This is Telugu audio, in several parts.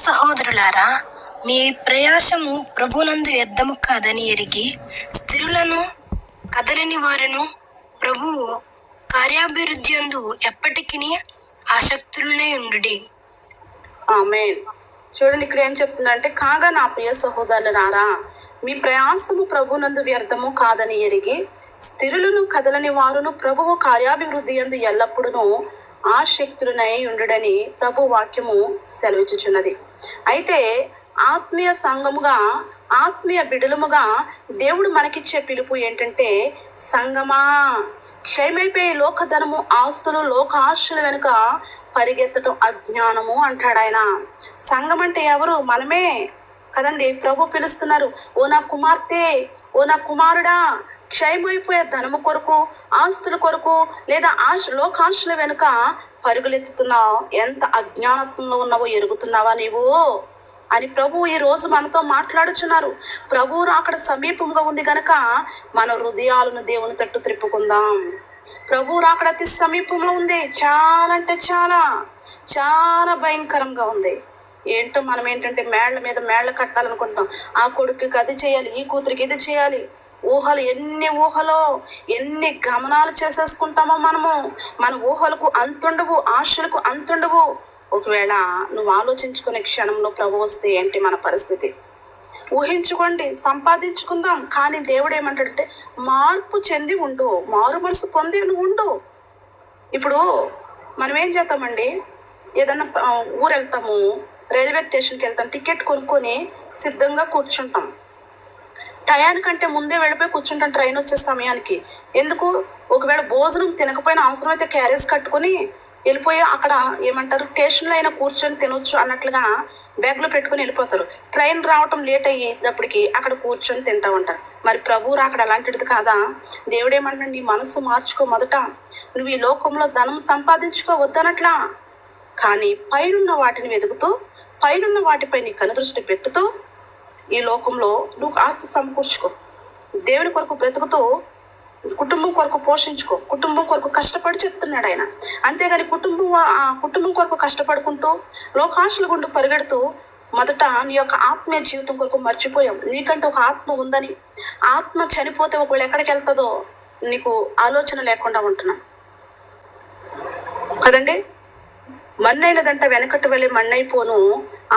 సహోదరులారా, మీ ప్రయాసము ప్రభునందు వ్యర్థము కాదని ఎరిగి స్థిరులను కదలని వారును ప్రభువు కార్యాభివృద్ధి యందు ఎప్పటికీ ఆసక్తులనే ఉండుడి. ఆమేన్. చూడండి, ఇక్కడ ఏం చెప్తుందంటే, కాగా నా ప్రియ సహోదరులారా, మీ ప్రయాసము ప్రభునందు వ్యర్థము కాదని ఎరిగి స్థిరులను కదలని వారును ప్రభువు కార్యాభివృద్ధి యందు ఎల్లప్పుడూ ఆసక్తులనై ఉండుడని ప్రభు వాక్యము సెలవిచ్చుచున్నది. అయితే ఆత్మీయ సంఘముగా, ఆత్మీయ బిడలముగా దేవుడు మనకిచ్చే పిలుపు ఏంటంటే, సంగమా, క్షయమైపోయే లోకధనము, ఆస్తులు, లోక ఆశల వెనుక పరిగెత్తడం అజ్ఞానము అంటాడు ఆయన. సంఘం అంటే ఎవరు? మనమే కదండి. ప్రభు పిలుస్తున్నారు, ఓ నా కుమార్తె, ఓ నా కుమారుడా, క్షయమైపోయే ధనము కొరకు, ఆస్తుల కొరకు, లేదా లోకాశల వెనుక పరుగులెత్తుతున్నావు. ఎంత అజ్ఞానత్వంలో ఉన్నావో ఎరుగుతున్నావా నీవు అని ప్రభు ఈ రోజు మనతో మాట్లాడుచున్నారు. ప్రభువు అక్కడ సమీపంగా ఉంది కనుక మన హృదయాలను దేవుని తట్టు త్రిప్పుకుందాం. ప్రభు అక్కడ అతి సమీపంలో ఉంది. చాలా అంటే చాలా చాలా భయంకరంగా ఉంది. ఏంటో మనం ఏంటంటే మేళ్ల మీద మేళ్ల కట్టాలనుకుంటాం. ఆ కొడుకుకి అది చేయాలి, ఈ కూతురికి ఇది చేయాలి. ఊహలు, ఎన్ని ఊహలో ఎన్ని గమనాలు చేసేసుకుంటామో మనము. మన ఊహలకు అంతుండవు, ఆశలకు అంతుండవు. ఒకవేళ నువ్వు ఆలోచించుకునే క్షణంలో ప్రభు వస్తే ఏంటి మన పరిస్థితి? ఊహించుకోండి. సంపాదించుకుందాం, కానీ దేవుడు ఏమంటాడంటే, మార్పు చెంది ఉండు, మారు మనసు పొంది నువ్వు ఉండు. ఇప్పుడు మనం ఏం చేద్దామండి, ఏదన్నా ఊరు వెళ్తాము, రైల్వే స్టేషన్కి వెళ్తాం, టికెట్ కొనుక్కొని సిద్ధంగా కూర్చుంటాం. టయానికంటే ముందే వెళ్ళిపోయి కూర్చుంటాం ట్రైన్ వచ్చే సమయానికి. ఎందుకు? ఒకవేళ భోజనం తినకపోయినా అవసరమైతే క్యారేజ్ కట్టుకొని వెళ్ళిపోయి అక్కడ ఏమంటారు, స్టేషన్లో అయినా కూర్చొని తినొచ్చు అన్నట్లుగా బ్యాగ్లో పెట్టుకుని వెళ్ళిపోతారు. ట్రైన్ రావటం లేట్ అయ్యేటప్పటికి అక్కడ కూర్చొని తింటా ఉంటారు. మరి ప్రభు అక్కడ అలాంటిది కాదా? దేవుడేమంటాడు, నీ మనసు మార్చుకో. మొదట నువ్వు ఈ లోకంలో ధనం సంపాదించుకోవద్దనట్లా, కానీ పైనున్న వాటిని వెతుకుతూ, పైనున్న వాటిపై నీ కనుదృష్టి పెట్టుతూ ఈ లోకంలో నువ్వు ఆస్తి సమకూర్చుకో. దేవుని కొరకు బ్రతుకుతూ కుటుంబం కొరకు పోషించుకో, కుటుంబం కొరకు కష్టపడి చెప్తున్నాడు ఆయన. అంతేగాని కుటుంబం కొరకు కష్టపడుకుంటూ లోకాశల గుండు పరిగెడుతూ మొదట నీ యొక్క ఆత్మీయ జీవితం కొరకు మర్చిపోయాం. నీకంటే ఒక ఆత్మ ఉందని, ఆత్మ చనిపోతే ఒకవేళ ఎక్కడికి వెళ్తుందో నీకు ఆలోచన లేకుండా ఉంటున్నాం కదండి. మన్నైనదంట వెనకట్టు వెళ్ళి మన్నైపోను,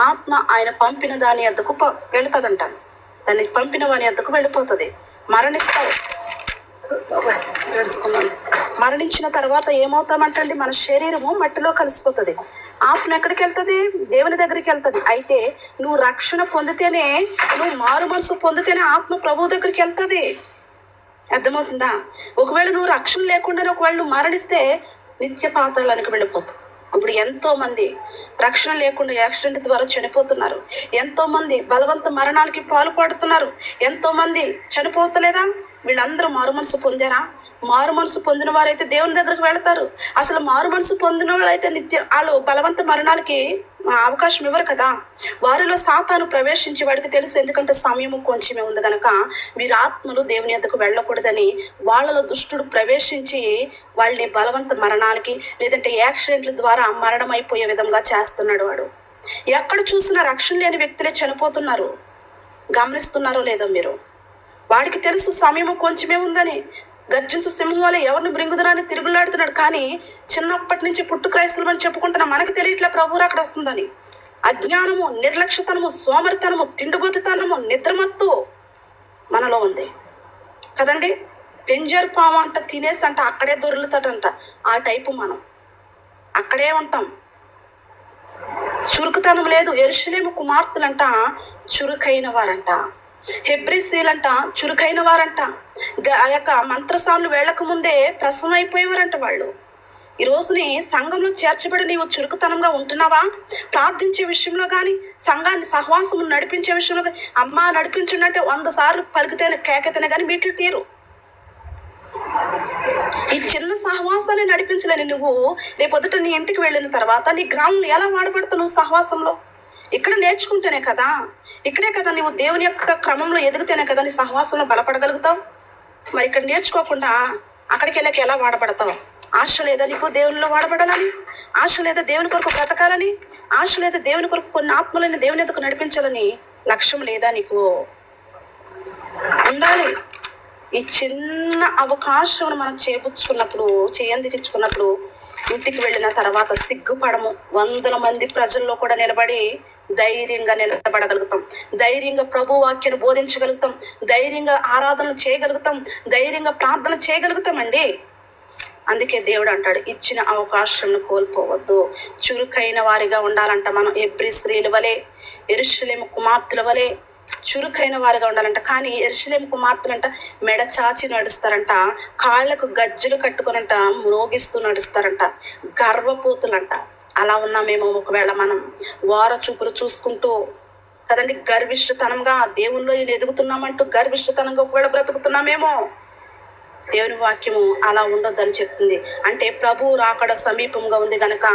ఆత్మ ఆయన పంపిన దాని వద్దకు వెళుతుందంట. దాన్ని పంపిన వాని వద్దకు వెళ్ళిపోతుంది. మరణిస్తావు. మరణించిన తర్వాత ఏమవుతామంటండి, మన శరీరము మట్టిలో కలిసిపోతుంది. ఆత్మ ఎక్కడికి వెళ్తుంది? దేవుని దగ్గరికి వెళ్తుంది. అయితే నువ్వు రక్షణ పొందితేనే, నువ్వు మారు మనసు పొందితేనే ఆత్మ ప్రభువు దగ్గరికి వెళ్తుంది. అర్థమవుతుందా? ఒకవేళ నువ్వు రక్షణ లేకుండానే ఒకవేళ నువ్వు మరణిస్తే నిత్య పాతాళానికి వెళ్ళిపోతుంది. ఇప్పుడు ఎంతో మంది రక్షణ లేకుండా యాక్సిడెంట్ ద్వారా చనిపోతున్నారు. ఎంతో మంది బలవంత మరణాలకి పాల్పడుతున్నారు. ఎంతో మంది చనిపోతలేదా? వీళ్ళందరూ మారు మనసు పొందారా? మారు మనసు పొందిన వారైతే దేవుని దగ్గరకు వెళతారు. అసలు మారు మనసు పొందిన వాళ్ళైతే వాళ్ళు బలవంత మరణాలకి అవకాశం ఇవ్వరు కదా. వారిలో సాతాను ప్రవేశించి వాడికి తెలుసు, ఎందుకంటే సమయము కొంచెమే ఉంది కనుక వీరి ఆత్మలు దేవుని యొద్దకు వెళ్ళకూడదని వాళ్ళలో దుష్టుడు ప్రవేశించి వాళ్ళని బలవంత మరణాలకి, లేదంటే యాక్సిడెంట్ల ద్వారా మరణం అయిపోయే విధంగా చేస్తున్నాడు వాడు. ఎక్కడ చూసినా రక్షణ లేని వ్యక్తులే చనిపోతున్నారు. గమనిస్తున్నారో లేదో మీరు? వాడికి తెలుసు సమయము కొంచెమే ఉందని. గర్జించు సింహం వల్ల ఎవరిని మృంగుదరాన్ని తిరుగులాడుతున్నాడు. కానీ చిన్నప్పటి నుంచి పుట్టు క్రైస్తవులు అని చెప్పుకుంటున్నా మనకి తెలియట్లే ప్రభు అక్కడ వస్తుందని. అజ్ఞానము, నిర్లక్ష్యతనము, సోమరితనము, తిండిబోతుతనము, నిద్రమత్తు మనలో ఉంది కదండి. పెంజర్ పాము అంట తినేసి అంట అక్కడే దొరులుతాడంట. ఆ టైపు మనం అక్కడే ఉంటాం. చురుకుతనం లేదు. యెరూషలేము కుమార్తెలంట చురుకైన వారంట. హెబ్రీసీలంట చురుకైన వారంట. ఆ యొక్క మంత్రసానులు వేళ్లకు ముందే ప్రసవం అయిపోయేవారంట వాళ్ళు. ఈ రోజుని సంఘంలో చేర్చబడి నీవు చురుకుతనంగా ఉంటున్నావా? ప్రార్థించే విషయంలో కానీ, సంఘాన్ని సహవాసము నడిపించే విషయంలో కానీ, అమ్మ నడిపించుండంటే 100 సార్లు పలికితేనే కేకెతేనే కానీ మీట్లు తీరు. ఈ చిన్న సహవాసాన్ని నడిపించలేని నువ్వు రేపొద్దుట నీ ఇంటికి వెళ్ళిన తర్వాత నీ గ్రామంలో ఎలా వాడబడతావు? నువ్వు సహవాసంలో ఇక్కడ నేర్చుకుంటేనే కదా, ఇక్కడే కదా నువ్వు దేవుని యొక్క క్రమంలో ఎదిగితేనే కదా నీ సహవాసంలో బలపడగలుగుతావు. మరి ఇక్కడ నేర్చుకోకుండా అక్కడికి వెళ్ళాక ఎలా వాడబడతావు? ఆశ లేదా నీకు దేవునిలో వాడబడాలని? ఆశ లేదా దేవుని కొరకు బ్రతకాలని? ఆశ లేదా దేవుని కొరకు కొన్ని ఆత్మలని దేవుని ఎదుకు నడిపించాలని? లక్ష్యం లేదా నీకు? ఉండాలి. ఈ చిన్న అవకాశం మనం చేపుచ్చుకున్నప్పుడు, చేయందికించుకున్నప్పుడు ఇంటికి వెళ్ళిన తర్వాత సిగ్గుపడము. 100 మంది ప్రజల్లో కూడా నిలబడి ధైర్యంగా నిలబడగలుగుతాం, ధైర్యంగా ప్రభు వాక్యాన్ని బోధించగలుగుతాం, ధైర్యంగా ఆరాధనలు చేయగలుగుతాం, ధైర్యంగా ప్రార్థన చేయగలుగుతామండి. అందుకే దేవుడు అంటాడు, ఇచ్చిన అవకాశంను కోల్పోవద్దు. చురుకైన వారిగా ఉండాలంట మనం. ఎబ్రీ స్త్రీల వలె, యెరూషలేము కుమార్తెల వలె చురుకైన వారిగా ఉండాలంట. కానీ యెరూషలేము కుమార్తెలంట మెడ చాచి నడుస్తారంట, కాళ్ళకు గజ్జలు కట్టుకునంట మ్రోగిస్తూ నడుస్తారంట, గర్వపోతులంట. అలా ఉన్నామేమో ఒకవేళ మనం వార చూపులు చూసుకుంటూ కదండి, గర్విష్ఠతనంగా దేవుల్లో ఎదుగుతున్నామంటూ గర్విష్ఠతనంగా ఒకవేళ బ్రతుకుతున్నామేమో. దేవుని వాక్యము అలా ఉండొద్దని చెప్తుంది. అంటే ప్రభు రాకడ సమీపంగా ఉంది గనక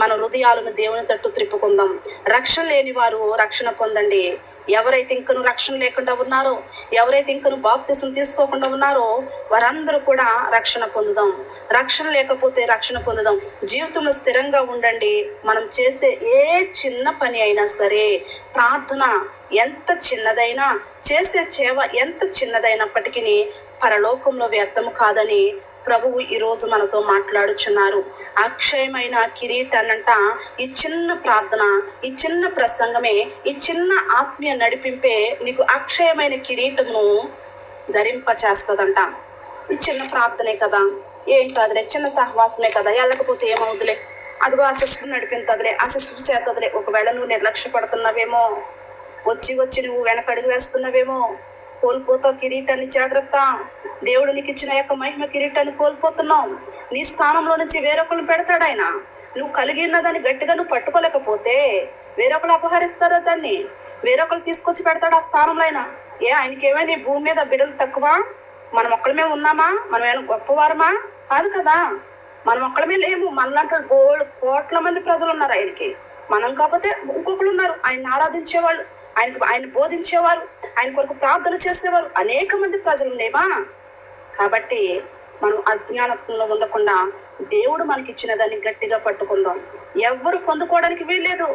మన హృదయాలను దేవుని తట్టు త్రిప్పుకుందాం. రక్షణ లేని వారు రక్షణ పొందండి. ఎవరైతే ఇంకను రక్షణ లేకుండా ఉన్నారో, ఎవరైతే ఇంకను బాప్తిసం తీసుకోకుండా ఉన్నారో వారందరూ కూడా రక్షణ పొందుదాం. రక్షణ లేకపోతే రక్షణ పొందుదాం. జీవితంలో స్థిరంగా ఉండండి. మనం చేసే ఏ చిన్న పని అయినా సరే, ప్రార్థన ఎంత చిన్నదైనా, చేసే సేవ ఎంత చిన్నదైనప్పటికీ పరలోకంలో వ్యర్థము కాదని ప్రభువు ఈరోజు మనతో మాట్లాడుచున్నారు. అక్షయమైన కిరీటాన్నంట ఈ చిన్న ప్రార్థన, ఈ చిన్న ప్రసంగమే, ఈ చిన్న ఆత్మీయ నడిపింపే నీకు అక్షయమైన కిరీటమును ధరింపచేస్తుందంట. ఈ చిన్న ప్రార్థనే కదా, ఏం కాదులే, చిన్న సహవాసమే కదా, వెళ్ళకపోతే ఏమవుతులే, అదిగో ఆ సిస్టర్ నడిపించదులే, ఆ సిస్టర్ చేతదులే. ఒకవేళ నువ్వు నిర్లక్ష్య పడుతున్నావేమో, వచ్చి నువ్వు వెనకడుగు వేస్తున్నావేమో, కోల్పోతావు కిరీటాన్ని. జాగ్రత్త. దేవుడు నీకు ఇచ్చిన యొక్క మహిమ కిరీటాన్ని కోల్పోతున్నావు. నీ స్థానంలో నుంచి వేరొకరిని పెడతాడు ఆయన. నువ్వు కలిగి ఉన్న దాన్ని గట్టిగా నువ్వు పట్టుకోలేకపోతే వేరొకరు అపహరిస్తారా దాన్ని, వేరొకరు తీసుకొచ్చి పెడతాడు ఆ స్థానంలో ఆయన. ఆయనకి ఏమైనా ఈ భూమి మీద బిడ్డలు తక్కువ? మనం ఒక్కడమే ఉన్నామా? మనం ఏమైనా గొప్పవారమా? కాదు కదా, మనం ఒక్కడమే లేము. మనలాంటి కోట్ల మంది ప్రజలు ఉన్నారు ఆయనకి. మనం కాకపోతే ఇంకొకరు ఉన్నారు ఆయన ఆరాధించేవాళ్ళు, ఆయన బోధించేవారు, ఆయన కొరకు ప్రార్థన చేసేవారు అనేక మంది ప్రజలు లేవా? కాబట్టి మనం అజ్ఞానంలో ఉండకుండా దేవుడు మనకి ఇచ్చిన దాన్ని గట్టిగా పట్టుకుందాం. ఎవ్వరు పొందుకోవడానికి వీల్లేదు.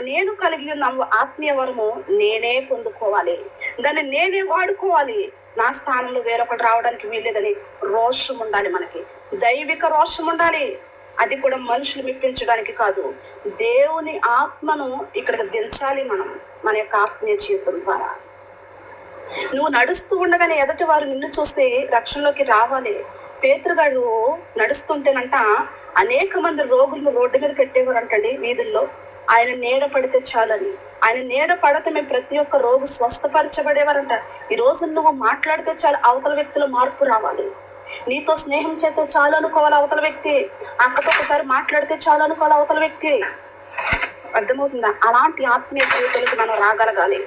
నేను కలిగి ఉన్న ఆత్మీయ వరము నేనే పొందుకోవాలి, దాన్ని నేనే వాడుకోవాలి. నా స్థానంలో వేరొకటి రావడానికి వీల్లేదని రోషం ఉండాలి మనకి, దైవిక రోషం ఉండాలి. అది కూడా మనుషులు మెప్పించడానికి కాదు, దేవుని ఆత్మను ఇక్కడికి దించాలి మనం మన యొక్క ఆత్మీయ జీవితం ద్వారా. నువ్వు నడుస్తూ ఉండగానే ఎదుటి వారు నిన్ను చూస్తే రక్షణలోకి రావాలి. పేతురు గారు నడుస్తుంటేనంట అనేక మంది రోగులను రోడ్డు మీద పెట్టేవారు అంటండి వీధుల్లో. ఆయన నీడ పడితే చాలని, ఆయన నీడ పడితే మేము ప్రతి ఒక్క రోగు స్వస్థపరచబడేవారంట. ఈరోజు నువ్వు మాట్లాడితే చాలు అవతల వ్యక్తిలో మార్పు రావాలి. నీతో స్నేహం చేస్తే చాలు అనుకోవాలి అవతల వ్యక్తి, అక్కతో ఒకసారి మాట్లాడితే చాలు అనుకోవాలి అవతల వ్యక్తి. అర్థమవుతుందా? అలాంటి ఆత్మీయ జీవితాలకు మనం రాగలగాలి.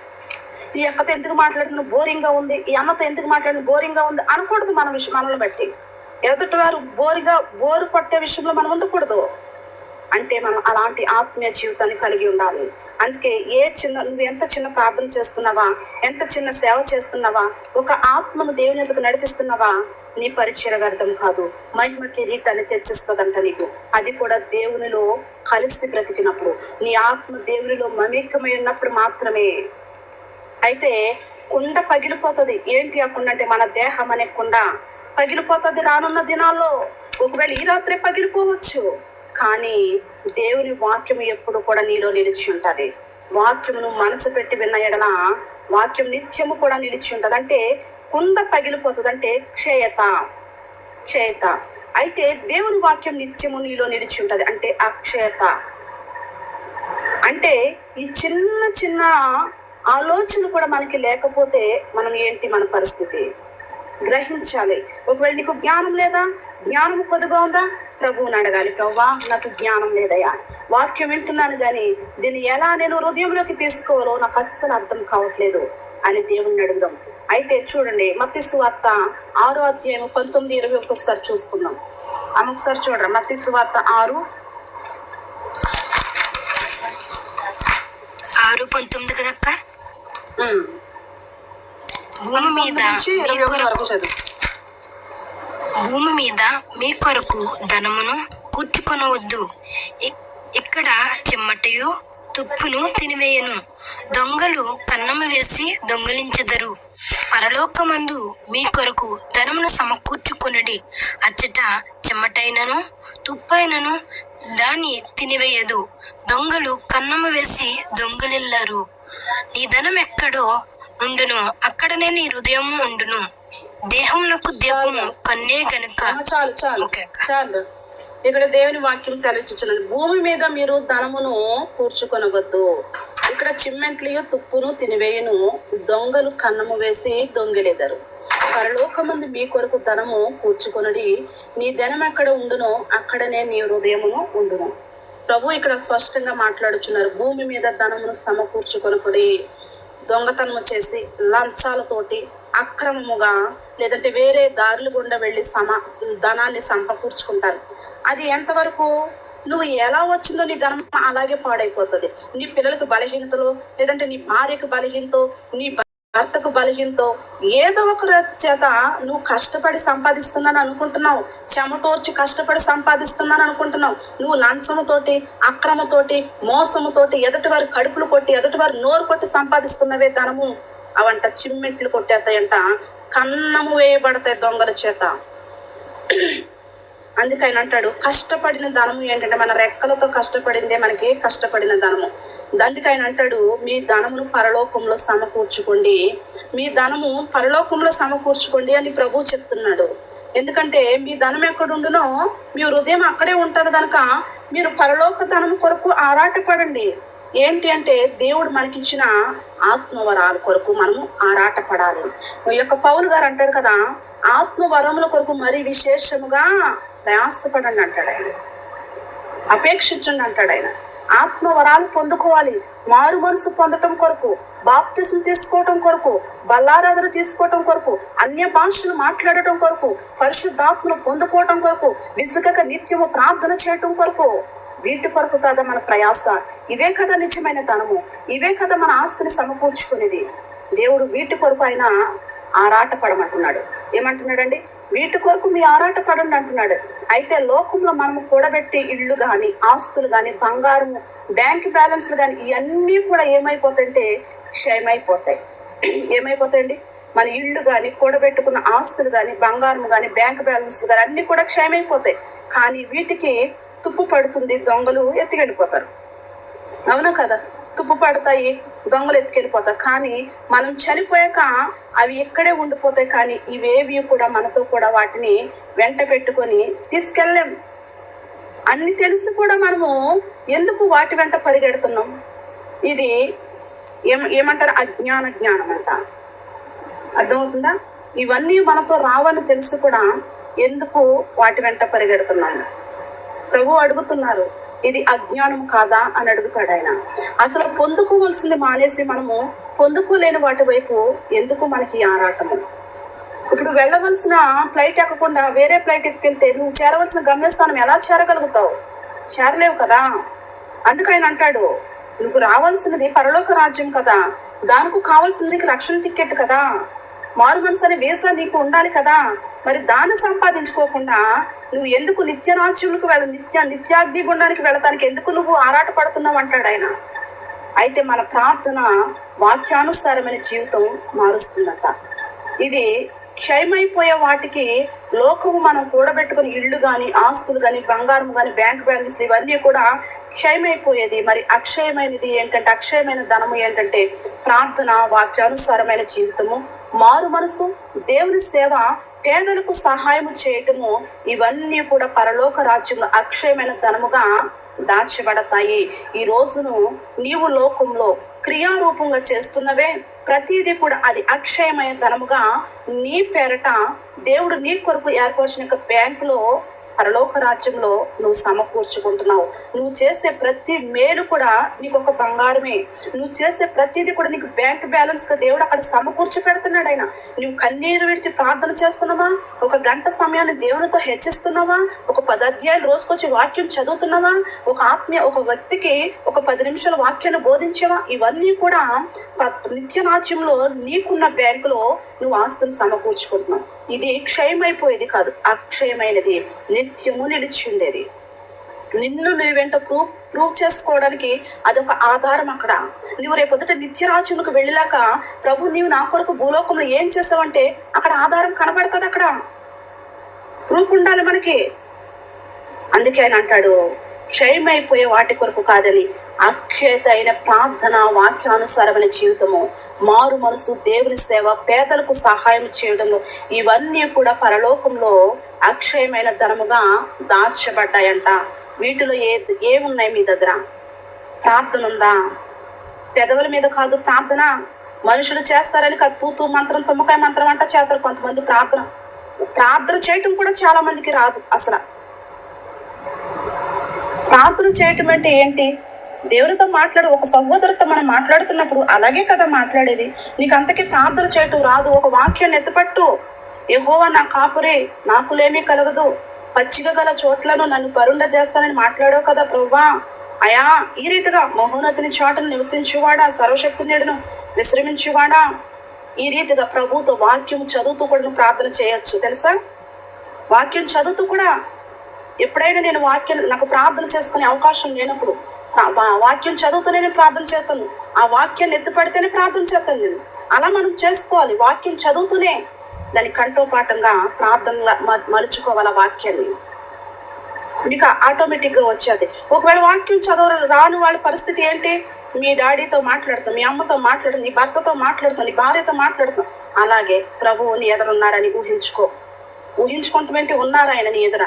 ఈ అక్కతో ఎందుకు మాట్లాడుతున్నా బోరింగ్ గా ఉంది, ఈ అన్నతో ఎందుకు మాట్లాడిన బోరింగ్ గా ఉంది అనకూడదు. మనల్ని బట్టి ఎదుటి వారు బోరు కొట్టే విషయంలో మనం ఉండకూడదు. అంటే మనం అలాంటి ఆత్మీయ జీవితాన్ని కలిగి ఉండాలి. అందుకే నువ్వు ఎంత చిన్న ప్రార్థన చేస్తున్నావా, ఎంత చిన్న సేవ చేస్తున్నావా, ఒక ఆత్మను దేవుని ఎదుగు నడిపిస్తున్నావా, నీ పరిచయ వ్యర్థం కాదు, మహిమ కిరీటాన్ని తెచ్చిస్తుందంట నీకు. అది కూడా దేవునిలో కలిసి బ్రతికినప్పుడు, నీ ఆత్మ దేవునిలో మమేకమై ఉన్నప్పుడు మాత్రమే. అయితే కుండ పగిలిపోతుంది. ఏంటి ఆ కుండ అంటే మన దేహం అనే కుండ పగిలిపోతుంది రానున్న దినాల్లో. ఒకవేళ ఈ రాత్రే పగిలిపోవచ్చు, కానీ దేవుని వాక్యం ఎప్పుడు కూడా నీలో నిలిచి ఉంటుంది. వాక్యమును మనసు పెట్టి విన్న ఎడల వాక్యం నిత్యము కూడా నిలిచి ఉంటుంది. అంటే కుండ పగిలిపోతుంది అంటే క్షయత. అయితే దేవుని వాక్యం నిత్యము నీలో నిలిచి ఉంటుంది అంటే అక్షయత. అంటే ఈ చిన్న చిన్న ఆలోచన కూడా మనకి లేకపోతే మనం ఏంటి మన పరిస్థితి గ్రహించాలి. ఒకవేళ నీకు జ్ఞానం లేదా, జ్ఞానం కొద్దిగా ఉందా, ప్రభువుని అడగాలి. ప్రభువా నాకు జ్ఞానం లేదయ్యా, వాక్యం వింటున్నాను కానీ దీన్ని ఎలా నేను హృదయంలోకి తీసుకోవాలో నాకు అస్సలు అర్థం కావట్లేదు అని దేవుణ్ణి అడుగుదాం. అయితే చూడండి మత్తయి సువార్త 6వ అధ్యాయం 19, 20 ఒకసారి చూసుకుందాం. ఒకసారి చూడరా మత్తయి సువార్త 6:19 కదక్క. భూమి మీద మీ కొరకు ధనమును సమకూర్చుకొనవద్దు. ఇక్కడ చెమ్మటయు తుప్పును తినివేయను. దొంగలు కన్నము వేసి దొంగలించెదరు. పరలోకమందు మీ కొరకు ధనమును సమకూర్చుకొనుడి. అచ్చట చెమ్మటైనను తుప్పైనను దాన్ని తినివేయదు. దొంగలు కన్నము వేసి దొంగలిల్లరు. నీ ధనం ఎక్కడో ఉండును, అక్కడనే నీ హృదయం ఉండును. దేహమునకు దీపము కన్నే గనుక. చాలు చాలు చాలు. ఇక్కడ దేవుని వాక్యం సెలవిచ్చుచున్నది, భూమి మీద మీరు ధనమును కూర్చుకొనవద్దు. ఇక్కడ చిమ్మెంట్లియు తుప్పును తినివేయును, దొంగలు కన్నము వేసి దొంగిలెదరు. పరలోకమందు మీ కొరకు ధనము కూర్చుకొనుడి. నీ ధనం ఎక్కడ ఉండునో అక్కడనే నీ హృదయమును ఉండును. ప్రభు ఇక్కడ స్పష్టంగా మాట్లాడుచున్నారు, భూమి మీద ధనమును సమకూర్చుకొనుకుడి. దొంగతనము చేసి లంచాలతోటి అక్రమముగా లేదంటే వేరే దారులు గుండా వెళ్ళి ధనాన్ని సమకూర్చుకుంటారు. అది ఎంతవరకు నువ్వు ఎలా వచ్చిందో నీ ధనం అలాగే పాడైపోతుంది. నీ పిల్లలకు బలహీనతలో లేదంటే నీ భార్యకు బలహీనతో నీ భర్తకు బలహీనతో ఏదో ఒక చేత నువ్వు కష్టపడి సంపాదిస్తున్నాను అనుకుంటున్నావు, చెమటోర్చి కష్టపడి సంపాదిస్తున్నాను అనుకుంటున్నావు. నువ్వు లంచముతోటి అక్రమతోటి మోసముతోటి ఎదుటి వారి కడుపులు కొట్టి ఎదుటి వారి నోరు కొట్టి సంపాదిస్తున్నవే ధనము. అవంట చిమ్మెట్లు కొట్టేస్తాయంట, కన్నము వేయబడతాయి దొంగల చేత. అందుకని అంటాడు, కష్టపడిన ధనము ఏంటంటే మన రెక్కలతో కష్టపడిందే మనకి కష్టపడిన ధనము. అందుకని అంటాడు, మీ ధనమును పరలోకంలో సమకూర్చుకోండి, మీ ధనము పరలోకంలో సమకూర్చుకోండి అని ప్రభు చెప్తున్నాడు. ఎందుకంటే మీ ధనం ఎక్కడుండునో మీ హృదయం అక్కడే ఉంటది కనుక మీరు పరలోక ధనం కొరకు ఆరాటపడండి. ఏంటి అంటే దేవుడు మనకిచ్చిన ఆత్మవరాల కొరకు మనము ఆరాటపడాలి. ఈ యొక్క పౌలు గారు అంటారు కదా, ఆత్మవరముల కొరకు మరి విశేషముగా ప్రయాసపడండి అంటాడు ఆయన, అపేక్షించండి అంటాడు ఆయన. ఆత్మవరాలు పొందుకోవాలి, మారు మనసు పొందటం కొరకు, బాప్తిస్మ తీసుకోవటం కొరకు, బల్లారాధన తీసుకోవటం కొరకు, అన్య భాషలు మాట్లాడటం కొరకు, పరిశుద్ధాత్మను పొందుకోవటం కొరకు, విసుగక నిత్యము ప్రార్థన చేయటం కొరకు. వీటి కొరకు కదా మన ప్రయాస. ఇవే కదా నిజమైన ధనము, ఇవే కదా మన ఆస్తిని సమకూర్చుకునేది. దేవుడు వీటి కొరకు ఆయన ఆరాటపడమంటున్నాడు. ఏమంటున్నాడండి? వీటి కొరకు మీ ఆరాటపడండి అంటున్నాడు. అయితే లోకంలో మనము కూడబెట్టి ఇళ్ళు కానీ ఆస్తులు కానీ బంగారము బ్యాంక్ బ్యాలెన్స్లు కానీ ఇవన్నీ కూడా ఏమైపోతాయంటే క్షయమైపోతాయి. ఏమైపోతాయండి? మన ఇళ్ళు కానీ కూడబెట్టుకున్న ఆస్తులు కానీ బంగారం కానీ బ్యాంక్ బ్యాలెన్స్లు కానీ అన్నీ కూడా క్షయమైపోతాయి. కానీ వీటికి తుప్పు పడుతుంది, దొంగలు ఎత్తుకెళ్ళిపోతారు. అవునా కదా? తుప్పు పడతాయి, దొంగలు ఎత్తుకెళ్ళిపోతారు. కానీ మనం చనిపోయాక అవి ఇక్కడే ఉండిపోతాయి. కానీ ఇవేవి కూడా మనతో కూడా వాటిని వెంట పెట్టుకొని తీసుకెళ్ళలేం. అన్ని తెలిసి కూడా మనము ఎందుకు వాటి వెంట పరిగెడుతున్నాం? ఇది ఏమంటారు? జ్ఞానం అంట. అర్థమవుతుందా? ఇవన్నీ మనతో రావని తెలిసి కూడా ఎందుకు వాటి వెంట పరిగెడుతున్నాము? ప్రభు అడుగుతున్నారు, ఇది అజ్ఞానం కాదా అని అడుగుతాడు ఆయన. అసలు పొందుకోవలసింది మానేసి మనము పొందుకోలేని వాటి వైపు ఎందుకు మనకి ఆరాటము? ఇప్పుడు వెళ్ళవలసిన ఫ్లైట్ ఎక్కకుండా వేరే ఫ్లైట్ ఎక్కివెళ్తే నువ్వు చేరవలసిన గమ్యస్థానం ఎలా చేరగలుగుతావు? చేరలేవు కదా. అందుకని అంటాడు, నువ్వు రావాల్సినది పరలోక రాజ్యం కదా, దానికి కావాల్సింది రక్షణ టికెట్ కదా, మారు మనసు అనే వీసా నీకు ఉండాలి కదా. మరి దాన్ని సంపాదించుకోకుండా నువ్వు ఎందుకు నిత్యరాజ్యంకు నిత్యాగ్ని గుండానికి వెళ్ళటానికి ఎందుకు నువ్వు ఆరాట పడుతున్నావు అంటాడు ఆయన. అయితే మన ప్రార్థన వాక్యానుసారమైన జీవితం మారుస్తుందట. ఇది క్షయమైపోయే వాటికి లోకము మనం కూడబెట్టుకుని ఇళ్ళు కానీ ఆస్తులు కానీ బంగారం కానీ బ్యాంక్ బ్యాలెన్స్ ఇవన్నీ కూడా క్షయమైపోయేది. మరి అక్షయమైనది ఏంటంటే, అక్షయమైన ధనము ఏంటంటే ప్రార్థన, వాక్యానుసారమైన జీవితము, మారు మనసు, దేవుని సేవ, పేదలకు సహాయం చేయటము, ఇవన్నీ కూడా పరలోక రాజ్యంలో అక్షయమైన ధనముగా దాచబడతాయి. ఈ రోజును నీవు లోకంలో క్రియారూపంగా చేస్తున్నవే ప్రతిదీ కూడా అది అక్షయమైన ధనముగా నీ పేరట దేవుడు నీ కొరకు ఏర్పరిచిన బ్యాంకులో పరలోక రాజ్యంలో నువ్వు సమకూర్చుకుంటున్నావు. నువ్వు చేసే ప్రతి మేలు కూడా నీకు ఒక బంగారమే. నువ్వు చేసే ప్రతిదీ కూడా నీకు బ్యాంక్ బ్యాలెన్స్ గా దేవుడు అక్కడ సమకూర్చి పెడుతున్నాడు ఆయన. నువ్వు కన్నీరు విడిచి ప్రార్థన చేస్తున్నావా? ఒక గంట సమయాన్ని దేవునితో హెచ్చిస్తున్నావా? ఒక 10 అధ్యాయాలు రోజుకొచ్చి వాక్యం చదువుతున్నావా? ఒక వ్యక్తికి ఒక 10 నిమిషాల వాక్యాన్ని బోధించావా? ఇవన్నీ కూడా నిత్య రాజ్యంలో నీకున్న బ్యాంకులో నువ్వు ఆస్తులు సమకూర్చుకుంటున్నావు. ఇది క్షయమైపోయేది కాదు, అక్షయమైనది, నిత్యము నిలిచి ఉండేది. నిన్ను నువ్వేంటో ప్రూవ్ చేసుకోవడానికి అదొక ఆధారం. అక్కడ నువ్వు రేపొద్దుట నిత్యరాజ్యములకు వెళ్ళాక ప్రభు నీవు నా కొరకు భూలోకంలో ఏం చేసావంటే అక్కడ ఆధారం కనబడుతుంది. అక్కడ ప్రూఫ్ ఉండాలి మనకి. అందుకే ఆయన అంటాడు, క్షయమైపోయే వాటి కొరకు కాదని అక్షయత అయిన ప్రార్థన, వాక్యానుసారమైన జీవితము, మారు మనసు, దేవుని సేవ, పేదలకు సహాయం చేయడము, ఇవన్నీ కూడా పరలోకంలో అక్షయమైన ధనముగా దాచబడ్డాయంట. వీటిలో ఏమున్నాయి మీ దగ్గర? ప్రార్థన ఉందా? పెదవుల మీద కాదు ప్రార్థన. మనుషులు చేస్తారని కాదు, తూతూ మంత్రం, తుమ్మకాయ మంత్రం అంట చేస్తారు కొంతమంది. ప్రార్థన చేయటం కూడా చాలా మందికి రాదు. అసలు ప్రార్థన చేయటం అంటే ఏంటి? దేవునితో ఒక సహోదరుతో మనం మాట్లాడుతున్నప్పుడు అలాగే కదా మాట్లాడేది. నీకు అంతకీ ప్రార్థన చేయటం రాదు, ఒక వాక్యాన్ని ఎత్తుపట్టు. యెహోవా నా కాపురే, నాకులేమీ కలగదు, పచ్చిక గల చోట్లను నన్ను పరుండ చేస్తానని మాట్లాడావు కదా ప్రభువా. అయా ఈ రీతిగా మహోన్నతిని చోటను నివసించువాడా, సర్వశక్తి నీడను విశ్రమించువాడా, ఈ రీతిగా ప్రభుతో వాక్యం చదువుతూ కూడా నువ్వు ప్రార్థన చేయొచ్చు. తెలుసా? వాక్యం చదువుతూ కూడా ఎప్పుడైనా నేను నాకు ప్రార్థన చేసుకునే అవకాశం లేనప్పుడు వాక్యం చదువుతూనే నేను ప్రార్థన చేస్తాను. ఆ వాక్యాన్ని ఎత్తుపడితేనే ప్రార్థన చేస్తాను నేను. అలా మనం చేసుకోవాలి. వాక్యం చదువుతూనే దాని కంఠోపాఠంగా ప్రార్థనలా మలుచుకోవాలి. వాక్యాన్ని మీకు ఆటోమేటిక్గా వచ్చేది. ఒకవేళ వాక్యం రాని వాళ్ళ పరిస్థితి ఏంటి? మీ డాడీతో మాట్లాడుతాం, మీ అమ్మతో మాట్లాడుతాం, నీ భర్తతో మాట్లాడుతాం, నీ భార్యతో మాట్లాడుతాం. అలాగే ప్రభువు నీ ఎదురున్నారని ఊహించుకుంటూ ఉన్నారు. ఆయన నీ ఎదుర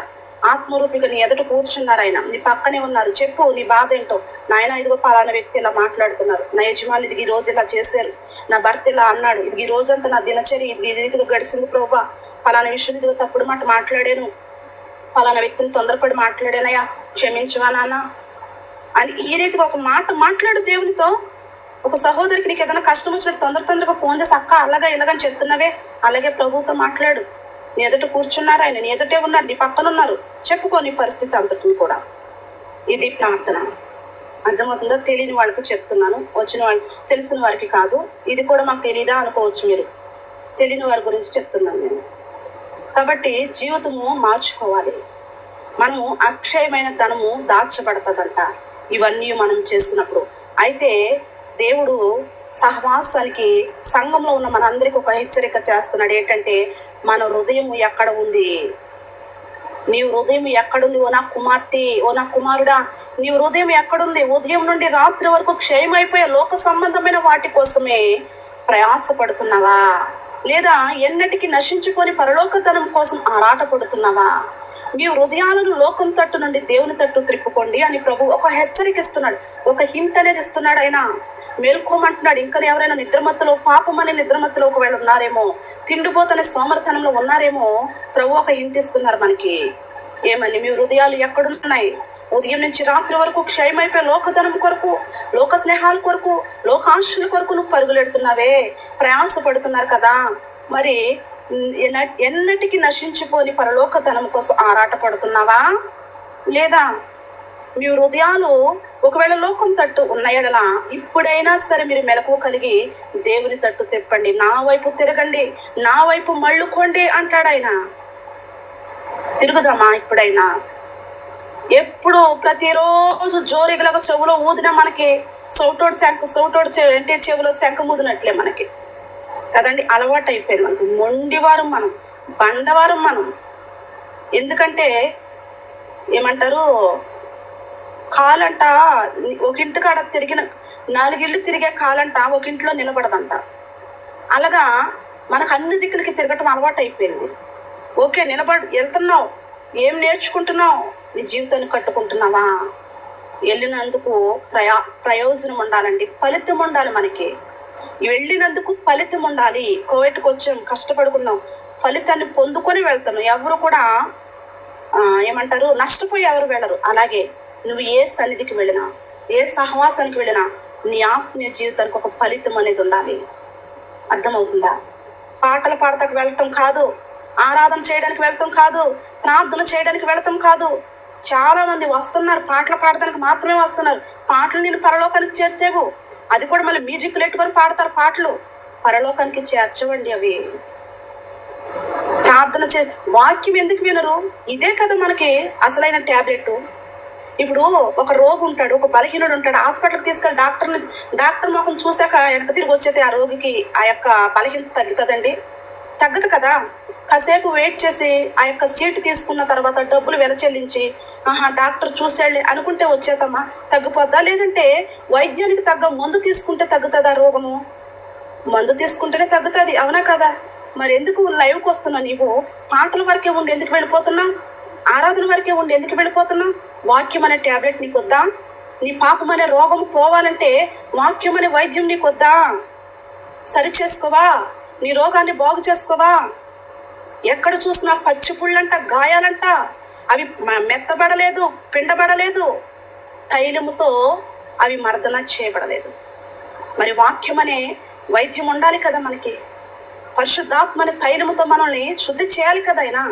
ఆత్మరూపిగా నీ ఎదుట కూర్చున్నారు. ఆయన నీ పక్కనే ఉన్నారు. చెప్పు నీ బాధ ఏంటో. నాయన ఇదిగో పలానా వ్యక్తి ఇలా మాట్లాడుతున్నారు, నా యజమాని ఇది ఈ రోజు ఇలా చేశారు, నా భర్త ఇలా అన్నాడు, ఇది ఈ రోజంతా నా దినచర్య ఇది ఈ రీతిగా గడిచింది ప్రభువా, పలానా విషయం ఇదిగో తప్పుడు మాట మాట్లాడాను, పలానా వ్యక్తిని తొందరపడి మాట్లాడానయ్యా, క్షమించవా నాన్న అని ఈ రీతిగా ఒక మాట మాట్లాడు దేవునితో. ఒక సహోదరికి నీకు ఏదైనా కష్టం వచ్చినట్టు తొందరగా ఫోన్ చేసి అక్క అలాగా ఇలాగని చెప్తున్నావే, అలాగే ప్రభువుతో మాట్లాడు. నీ ఎదుట కూర్చున్నారు ఆయన, నీ ఎదుటే ఉన్నారు, నీ పక్కన ఉన్నారు. చెప్పుకో నీ పరిస్థితి అంతటిని కూడా. ఇది ప్రార్థన. అర్థమవుతుందా? తెలియని వాళ్ళకి చెప్తున్నాను, వచ్చిన వాళ్ళు తెలిసిన వారికి కాదు. ఇది కూడా మాకు తెలియదా అనుకోవచ్చు మీరు. తెలియని వారి గురించి చెప్తున్నాను నేను. కాబట్టి జీవితము మార్చుకోవాలి. మనము అక్షయమైన ధనము దాచబడతదంట ఇవన్నీ మనం చేస్తున్నప్పుడు. అయితే దేవుడు సహవాసానికి సంఘంలో ఉన్న మనందరికీ ఒక హెచ్చరిక చేస్తున్నాడు. ఏంటంటే మన హృదయం ఎక్కడ ఉంది? నీవు హృదయం ఎక్కడుంది? ఓ నా కుమార్తె, ఓ నా కుమారుడా, నీ హృదయం ఎక్కడుంది? ఉదయం నుండి రాత్రి వరకు క్షయమైపోయే లోక సంబంధమైన వాటి కోసమే ప్రయాసపడుతున్నావా? లేదా ఎన్నటికి నశించుకొని పరలోకతనం కోసం ఆరాటపడుతున్నావా? మీ హృదయాలను లోకం తట్టు నుండి దేవుని తట్టు త్రిప్పుకోండి అని ప్రభు ఒక హెచ్చరిక ఇస్తున్నాడు, ఒక హింట్ అనేది ఇస్తున్నాడు. ఆయన మేల్కోమంటున్నాడు. ఇంకా ఎవరైనా నిద్రమత్తులో, పాపం అనే నిద్రమత్తులో ఒకవేళ ఉన్నారేమో, తిండిపోతనే సోమరతనంలో ఉన్నారేమో, ప్రభు ఒక హింట్ ఇస్తున్నారు మనకి. ఏమని? మీ హృదయాలు ఎక్కడున్నాయి? ఉదయం నుంచి రాత్రి వరకు క్షయమైపోయి లోకధనం కొరకు, లోక స్నేహాల కొరకు, లోకాంశల కొరకు నువ్వు పరుగులెడుతున్నావే, ప్రయాసపడుతున్నారు కదా. మరి ఎన్నటికి నశించిపోని పరలోకధనం కోసం ఆరాట పడుతున్నావా? లేదా మీ హృదయాలు ఒకవేళ లోకం తట్టు ఉన్న ఎడల ఇప్పుడైనా సరే మీరు మెలకువ కలిగి దేవుని తట్టు తిప్పండి, నా వైపు తిరగండి, నా వైపు మళ్ళుకోండి అంటాడు ఆయన. తిరుగుదామా ఇప్పుడైనా? ఎప్పుడు ప్రతిరోజు జోరిగలాగా చెవులో ఊదినా మనకి సౌటోడు అంటే చెవులో శంఖ ఊదినట్లే మనకి కదండి. అలవాటు అయిపోయింది మనకు. మొండివారం మనం, బండవారం మనం. ఎందుకంటే ఏమంటారు, కాలంట ఒక ఇంటి కాడ తిరిగిన 4 ఇళ్ళు తిరిగే కాలంట ఒక ఇంట్లో నిలబడదంట. అలాగా మనకు అన్ని దిక్కులకి తిరగటం అలవాటు అయిపోయింది. ఓకే, వెళ్తున్నావు, ఏం నేర్చుకుంటున్నావు? నీ జీవితాన్ని కట్టుకుంటున్నావా? వెళ్ళినందుకు ప్రయోజనం ఉండాలండి, ఫలితం ఉండాలి. మనకి వెళ్ళినందుకు ఫలితం ఉండాలి. కోవిడ్కి వచ్చాం, కష్టపడుకున్నాం, ఫలితాన్ని పొందుకొని వెళ్తాను. ఎవరు కూడా ఏమంటారు, నష్టపోయి ఎవరు వెళ్ళరు. అలాగే నువ్వు ఏ సన్నిధికి వెళ్ళినా, ఏ సహవాసానికి వెళ్ళినా నీ ఆత్మీయ జీవితానికి ఒక ఫలితం అనేది ఉండాలి. అర్థమవుతుందా? పాటలు పాడతానికి వెళ్ళటం కాదు, ఆరాధన చేయడానికి వెళ్తాం కాదు, ప్రార్థన చేయడానికి వెళ్తాం కాదు. చాలా మంది వస్తున్నారు పాటలు పాడడానికి మాత్రమే వస్తున్నారు. పాటలు నేను పరలోకానికి చేర్చేవు. అది కూడా మళ్ళీ మ్యూజిక్లు ఎట్టుకొని పాడతారు పాటలు. పరలోకానికి చేర్చవండి అవి. ప్రార్థన వాక్యం ఎందుకు వినరు? ఇదే కదా మనకి అసలైన ట్యాబ్లెట్. ఇప్పుడు ఒక రోగి ఉంటాడు, ఒక బలహీనుడు ఉంటాడు, హాస్పిటల్కి తీసుకెళ్ళి డాక్టర్ ముఖం చూశాక వెనక తిరిగి వచ్చేది ఆ రోగికి ఆ యొక్క బలహీనత తగ్గుతుందండి? తగ్గదు కదా. కాసేపు వెయిట్ చేసి ఆ యొక్క సీట్ తీసుకున్న తర్వాత డబ్బులు వెనచెల్లించి డాక్టర్ చూసాడులే అనుకుంటే వచ్చేదమ్మా, తగ్గిపోద్దా? లేదంటే వైద్యానికి తగ్గ మందు తీసుకుంటే తగ్గుతుందా రోగము? మందు తీసుకుంటేనే తగ్గుతుంది, అవునా కదా? మరి ఎందుకు లైవ్కి వస్తున్నా? నీవు పాటల వరకే ఉండి ఎందుకు వెళ్ళిపోతున్నా? ఆరాధన వరకే ఉండి ఎందుకు వెళ్ళిపోతున్నా? వాక్యం అనే ట్యాబ్లెట్ నీకు వద్దా? నీ పాపం అనే రోగం పోవాలంటే వాక్యం అనే వైద్యం నీకు వద్దా? సరి చేసుకోవా? నీ రోగాన్ని బాగు చేసుకోవా? ఎక్కడ చూసినా పచ్చి పుళ్ళంట, గాయాలంట, అవి మెత్తబడలేదు, పిండబడలేదు, తైలముతో అవి మర్దన చేయబడలేదు. మరి వాక్యం అనే వైద్యం ఉండాలి కదా మనకి. పరిశుద్ధాత్మని తైలముతో మనల్ని శుద్ధి చేయాలి కదా. అయినా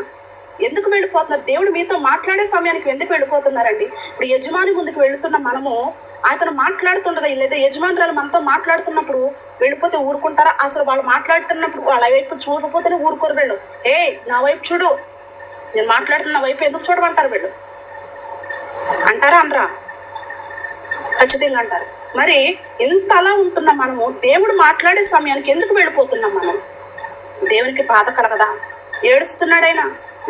ఎందుకు వెళ్ళిపోతున్నారు? దేవుడు మీతో మాట్లాడే సమయానికి ఎందుకు వెళ్ళిపోతున్నారండి? ఇప్పుడు యజమాని ముందుకు వెళుతున్న మనము అతను మాట్లాడుతుండగా, లేదా యజమానురాలు మనతో మాట్లాడుతున్నప్పుడు వెళ్ళిపోతే ఊరుకుంటారా? అసలు వాళ్ళు మాట్లాడుతున్నప్పుడు వాళ్ళ వైపు చూడకపోతేనే ఊరుకోరు వీళ్ళు. నా వైపు చూడు, నేను మాట్లాడుతున్న వైపు ఎందుకు చూడమంటారు వీళ్ళు? అంటారా? అనరా? ఖచ్చితంగా అంటారు. మరి ఇంత అలా ఉంటున్నాం మనము, దేవుడు మాట్లాడే సమయానికి ఎందుకు వెళ్ళిపోతున్నాం మనం? దేవునికి బాధ కలగదా? ఏడుస్తున్నాడైనా,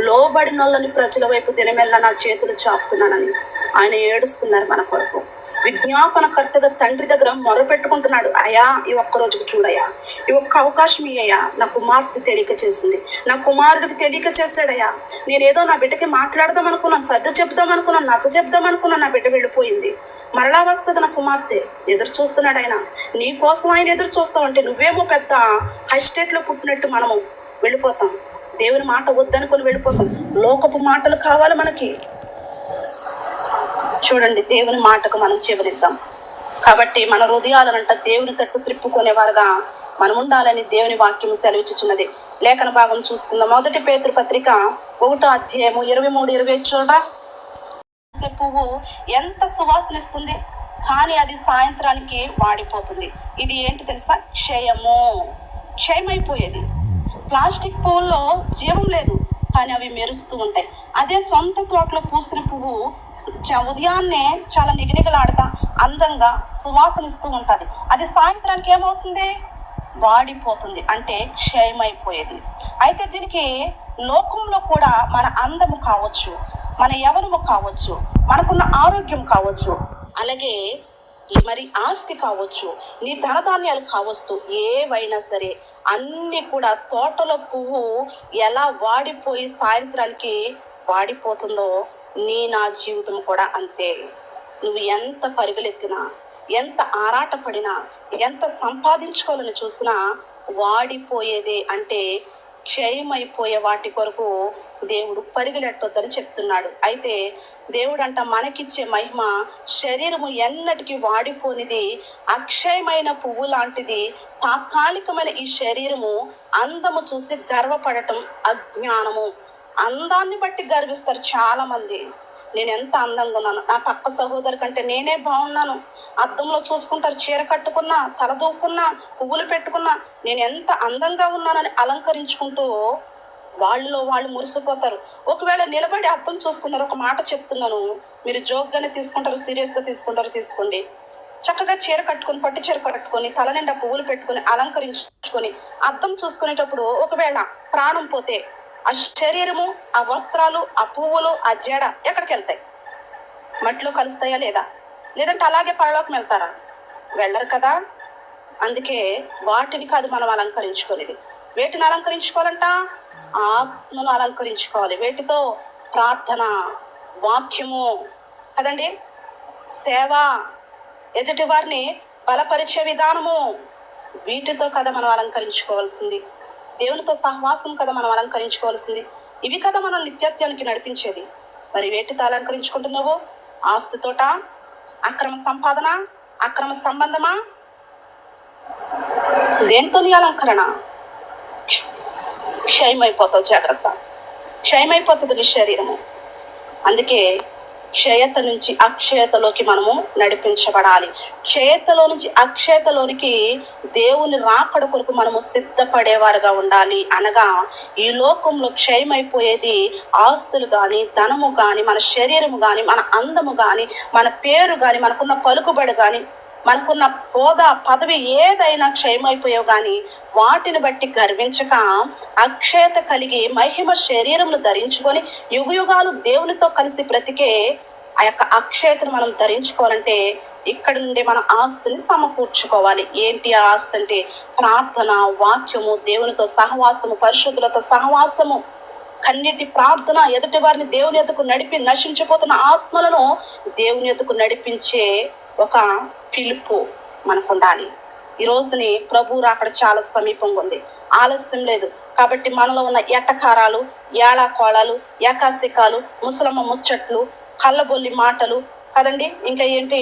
లోబడినోళ్ళని ప్రజల వైపు దినమెల్లా నా చేతులు చాపుతున్నానని ఆయన ఏడుస్తున్నారు మన కొరకు. విజ్ఞాపనకర్తగా తండ్రి దగ్గర మొరపెట్టుకుంటున్నాడు, అయ్యా ఈ ఒక్క రోజుకి చూడయ్యా, ఈ ఒక్క అవకాశం ఇయ్యా, నా కుమార్తె తెలియక చేసింది, నా కుమారుడికి తెలియక చేశాడయ్యా, నేనేదో నా బిడ్డకి మాట్లాడదాం అనుకున్నాను, సర్ది చెప్దాం అనుకున్నాను, నచ్చ చెప్దాం అనుకున్నాను, నా బిడ్డ వెళ్ళిపోయింది, మరలా వస్తుంది నా కుమార్తె. ఎదురు చూస్తున్నాడు ఆయన. నీ కోసం ఆయన ఎదురు చూస్తావంటే నువ్వేమో పెద్ద హై స్టేట్లో పుట్టినట్టు మనము వెళ్ళిపోతాం. దేవుని మాట వద్దనుకొని వెళ్ళిపోతాం. లోకపు మాటలు కావాలి మనకి. చూడండి, దేవుని మాటకు మనం చెవినిద్దాం. కాబట్టి మన హృదయాలనంట దేవుని తట్టు త్రిప్పుకునేవారుగా మనం ఉండాలని దేవుని వాక్యం సెలవిచ్చుచున్నది. లేఖన భాగం చూసుకుందాం. 1 పేతురు పత్రిక 1వ అధ్యాయము 23-25 చూడరా. పువ్వు ఎంత సువాసనిస్తుంది, కానీ అది సాయంత్రానికి వాడిపోతుంది. ఇది ఏంటి తెలుసా? క్షయమైపోయేది. ప్లాస్టిక్ పువ్వుల్లో జీవం లేదు, కానీ అవి మెరుస్తూ ఉంటాయి. అదే సొంత తోటలో పూసిన పువ్వు ఉదయాన్నే చాలా నిగనిగలాడుతా అందంగా సువాసనిస్తూ ఉంటుంది. అది సాయంత్రానికి ఏమవుతుంది? వాడిపోతుంది, అంటే క్షయమైపోయేది. అయితే దీనికి లోకంలో కూడా మన అందము కావచ్చు, మన యవ్వనము కావచ్చు, మనకున్న ఆరోగ్యం కావచ్చు, అలాగే మరి ఆస్తి కావచ్చు, నీ ధనధాన్యాలు కావచ్చు, ఏవైనా సరే అన్నీ కూడా తోటలో పువ్వు ఎలా వాడిపోయి సాయంత్రానికి వాడిపోతుందో నా జీవితం కూడా అంతే. నువ్వు ఎంత పరుగులెత్తినా, ఎంత ఆరాటపడినా, ఎంత సంపాదించుకోవాలని చూసినా వాడిపోయేదే, అంటే క్షయమైపోయే వాటి కొరకు దేవుడు పరిగెలెట్టొద్దని చెప్తున్నాడు. అయితే దేవుడు అంట మనకిచ్చే మహిమ శరీరము ఎన్నటికీ వాడిపోనిది, అక్షయమైన పువ్వు లాంటిది. తాత్కాలికమైన ఈ శరీరము అందము చూసి గర్వపడటం అజ్ఞానము. అందాన్ని బట్టి గర్విస్తారు చాలా మంది. నేను ఎంత అందంగా ఉన్నాను, నా పక్క సహోదరు కంటే నేనే బాగున్నాను, అద్దంలో చూసుకుంటారు, చీర కట్టుకున్నా, తల దూకున్నా, పువ్వులు పెట్టుకున్నా, నేను ఎంత అందంగా ఉన్నానని అలంకరించుకుంటూ వాళ్ళలో వాళ్ళు మురిసిపోతారు. ఒకవేళ నిలబడి అద్దం చూసుకున్నారు, ఒక మాట చెప్తున్నాను, మీరు జోక్గానే తీసుకుంటారు, సీరియస్గా తీసుకుంటారు, తీసుకోండి. చక్కగా చీర కట్టుకొని, పట్టు చీర కట్టుకొని, తల నిండా పువ్వులు పెట్టుకొని, అలంకరించుకొని అద్దం చూసుకునేటప్పుడు ఒకవేళ ప్రాణం పోతే ఆ శరీరము, ఆ వస్త్రాలు, ఆ పువ్వులు, ఆ జడ ఎక్కడికి వెళ్తాయి? మట్టిలో కలుస్తాయా లేదా? లేదంటే అలాగే పరలోకం వెళ్తారా? వెళ్ళరు కదా. అందుకే వాటిని కాదు మనం అలంకరించుకోలేదు. వేటిని అలంకరించుకోవాలంట? ఆత్మను అలంకరించుకోవాలి. వేటితో? ప్రార్థన, వాక్యము కదండి, సేవ, ఎదుటి వారిని బలపరిచే విధానము, వీటితో కదా మనం అలంకరించుకోవాల్సింది. దేవునితో సహవాసం కదా మనం అలంకరించుకోవాల్సింది. ఇవి కదా మనం నిత్యత్వానికి నడిపించేది. మరి వేటితో అలంకరించుకుంటున్నావు? ఆస్తితోట? అక్రమ సంపాదన, అక్రమ సంబంధమా? దేంతో నీ అలంకరణ? క్షయమైపోతావు, జాగ్రత్త. క్షయమైపోతుంది నీ శరీరము. అందుకే క్షయత నుంచి అక్షయతలోకి మనము నడిపించబడాలి. క్షయతలో నుంచి అక్షయతలోనికి దేవుని రాకడ కొరకు మనము సిద్ధపడేవారుగా ఉండాలి. అనగా ఈ లోకంలో క్షయమైపోయేది ఆస్తులు కానీ, ధనము కానీ, మన శరీరము కానీ, మన అందము కానీ, మన పేరు కానీ, మనకున్న పలుకుబడి కానీ, మనకున్న హోదా పదవి ఏదైనా క్షయమైపోయావు కానీ వాటిని బట్టి గర్వించక అక్షయత కలిగి మహిమ శరీరమును ధరించుకొని యుగయుగాలు దేవునితో కలిసి బ్రతికే ఆ యొక్క అక్షయతను మనం ధరించుకోవాలంటే ఇక్కడ నుండి మన ఆస్తిని సమకూర్చుకోవాలి. ఏంటి ఆ ఆస్తి అంటే? ప్రార్థన, వాక్యము, దేవునితో సహవాసము, పరిశుద్ధులతో సహవాసము, కన్నిటి ప్రార్థన, ఎదుటి వారిని దేవుని ఎదుకు నశించిపోతున్న ఆత్మలను దేవుని ఎదుకు నడిపించే ఒక పిలుపు మనకు ఉండాలి. ఈ రోజుని ప్రభు రాకడ చాలా సమీపంగా ఉంది, ఆలస్యం లేదు. కాబట్టి మనలో ఉన్న ఎటకారాలు, ఏళాకోళాలు, ఏకాశికాలు, ముసలమ్మ ముచ్చట్లు, కళ్ళబొల్లి మాటలు కదండి, ఇంకా ఏంటి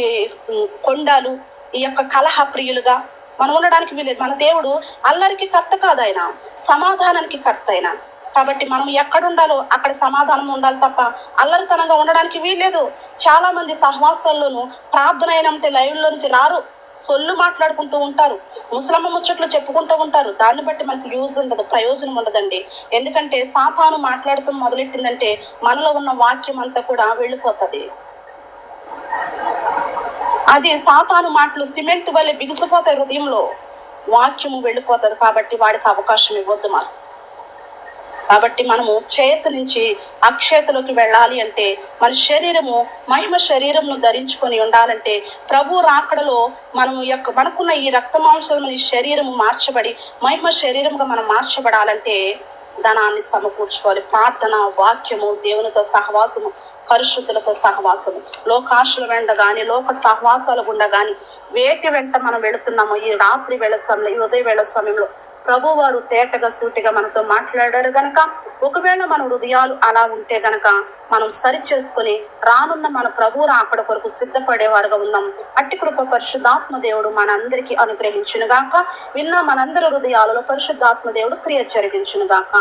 కొండాలు, ఈ యొక్క కలహ ప్రియులుగా మనం ఉండడానికి వీలేదు. మన దేవుడు అల్లరికి కర్త కాదు, ఆయన సమాధానానికి కర్త అయినా. కాబట్టి మనం ఎక్కడుండాలో అక్కడ సమాధానం ఉండాలి తప్ప అల్లరితనంగా ఉండడానికి వీల్లేదు. చాలా మంది సహవాసాల్లోనూ ప్రార్థన అయినంతే లైవ్లో నుంచి రారు, సొల్లు మాట్లాడుకుంటూ ఉంటారు, ముసలమ్మ ముచ్చట్లు చెప్పుకుంటూ ఉంటారు. దాన్ని బట్టి మనకు యూజ్ ఉండదు, ప్రయోజనం ఉండదండి. ఎందుకంటే సాతాను మాట్లాడుతూ మొదలెట్టిందంటే మనలో ఉన్న వాక్యం అంతా కూడా వెళ్ళిపోతుంది. అది సాతాను మాటలు సిమెంట్ వల్లే బిగిసిపోతాయి హృదయంలో, వాక్యము వెళ్ళిపోతుంది. కాబట్టి వాడికి అవకాశం ఇవ్వద్దు మనం. కాబట్టి మనము క్షయత నుంచి అక్షయతలోకి వెళ్ళాలి అంటే మన శరీరము మహిమ శరీరమును ధరించుకొని ఉండాలంటే ప్రభు రాకడలో మనము మనకున్న ఈ రక్త మాంసాలను ఈ శరీరము మార్చబడి మహిమ శరీరముగా మనం మార్చబడాలంటే ధనాన్ని సమకూర్చుకోవాలి. ప్రార్థన, వాక్యము, దేవునితో సహవాసము, పరిశుద్ధులతో సహవాసము. లోకాశల వెంట కానీ, లోక సహవాసాల గుండా కానీ వేటి వెంట మనం వెళుతున్నామో ఈ రాత్రి వేళ సమయంలో, ఈ ఉదయ వేళ సమయంలో ప్రభు వారు తేటగా సూటిగా మనతో మాట్లాడారు గనక, ఒకవేళ మన హృదయాలు అలా ఉంటే గనక మనం సరి చేసుకుని రానున్న మన ప్రభు రాకడ కొరకు సిద్ధపడేవారుగా ఉందాం. అట్టి కృప పరిశుద్ధాత్మ దేవుడు మనందరికీ అనుగ్రహించునుగాక. విన్న మనందరి హృదయాలలో పరిశుద్ధాత్మ దేవుడు క్రియ జరిగించునుగాక.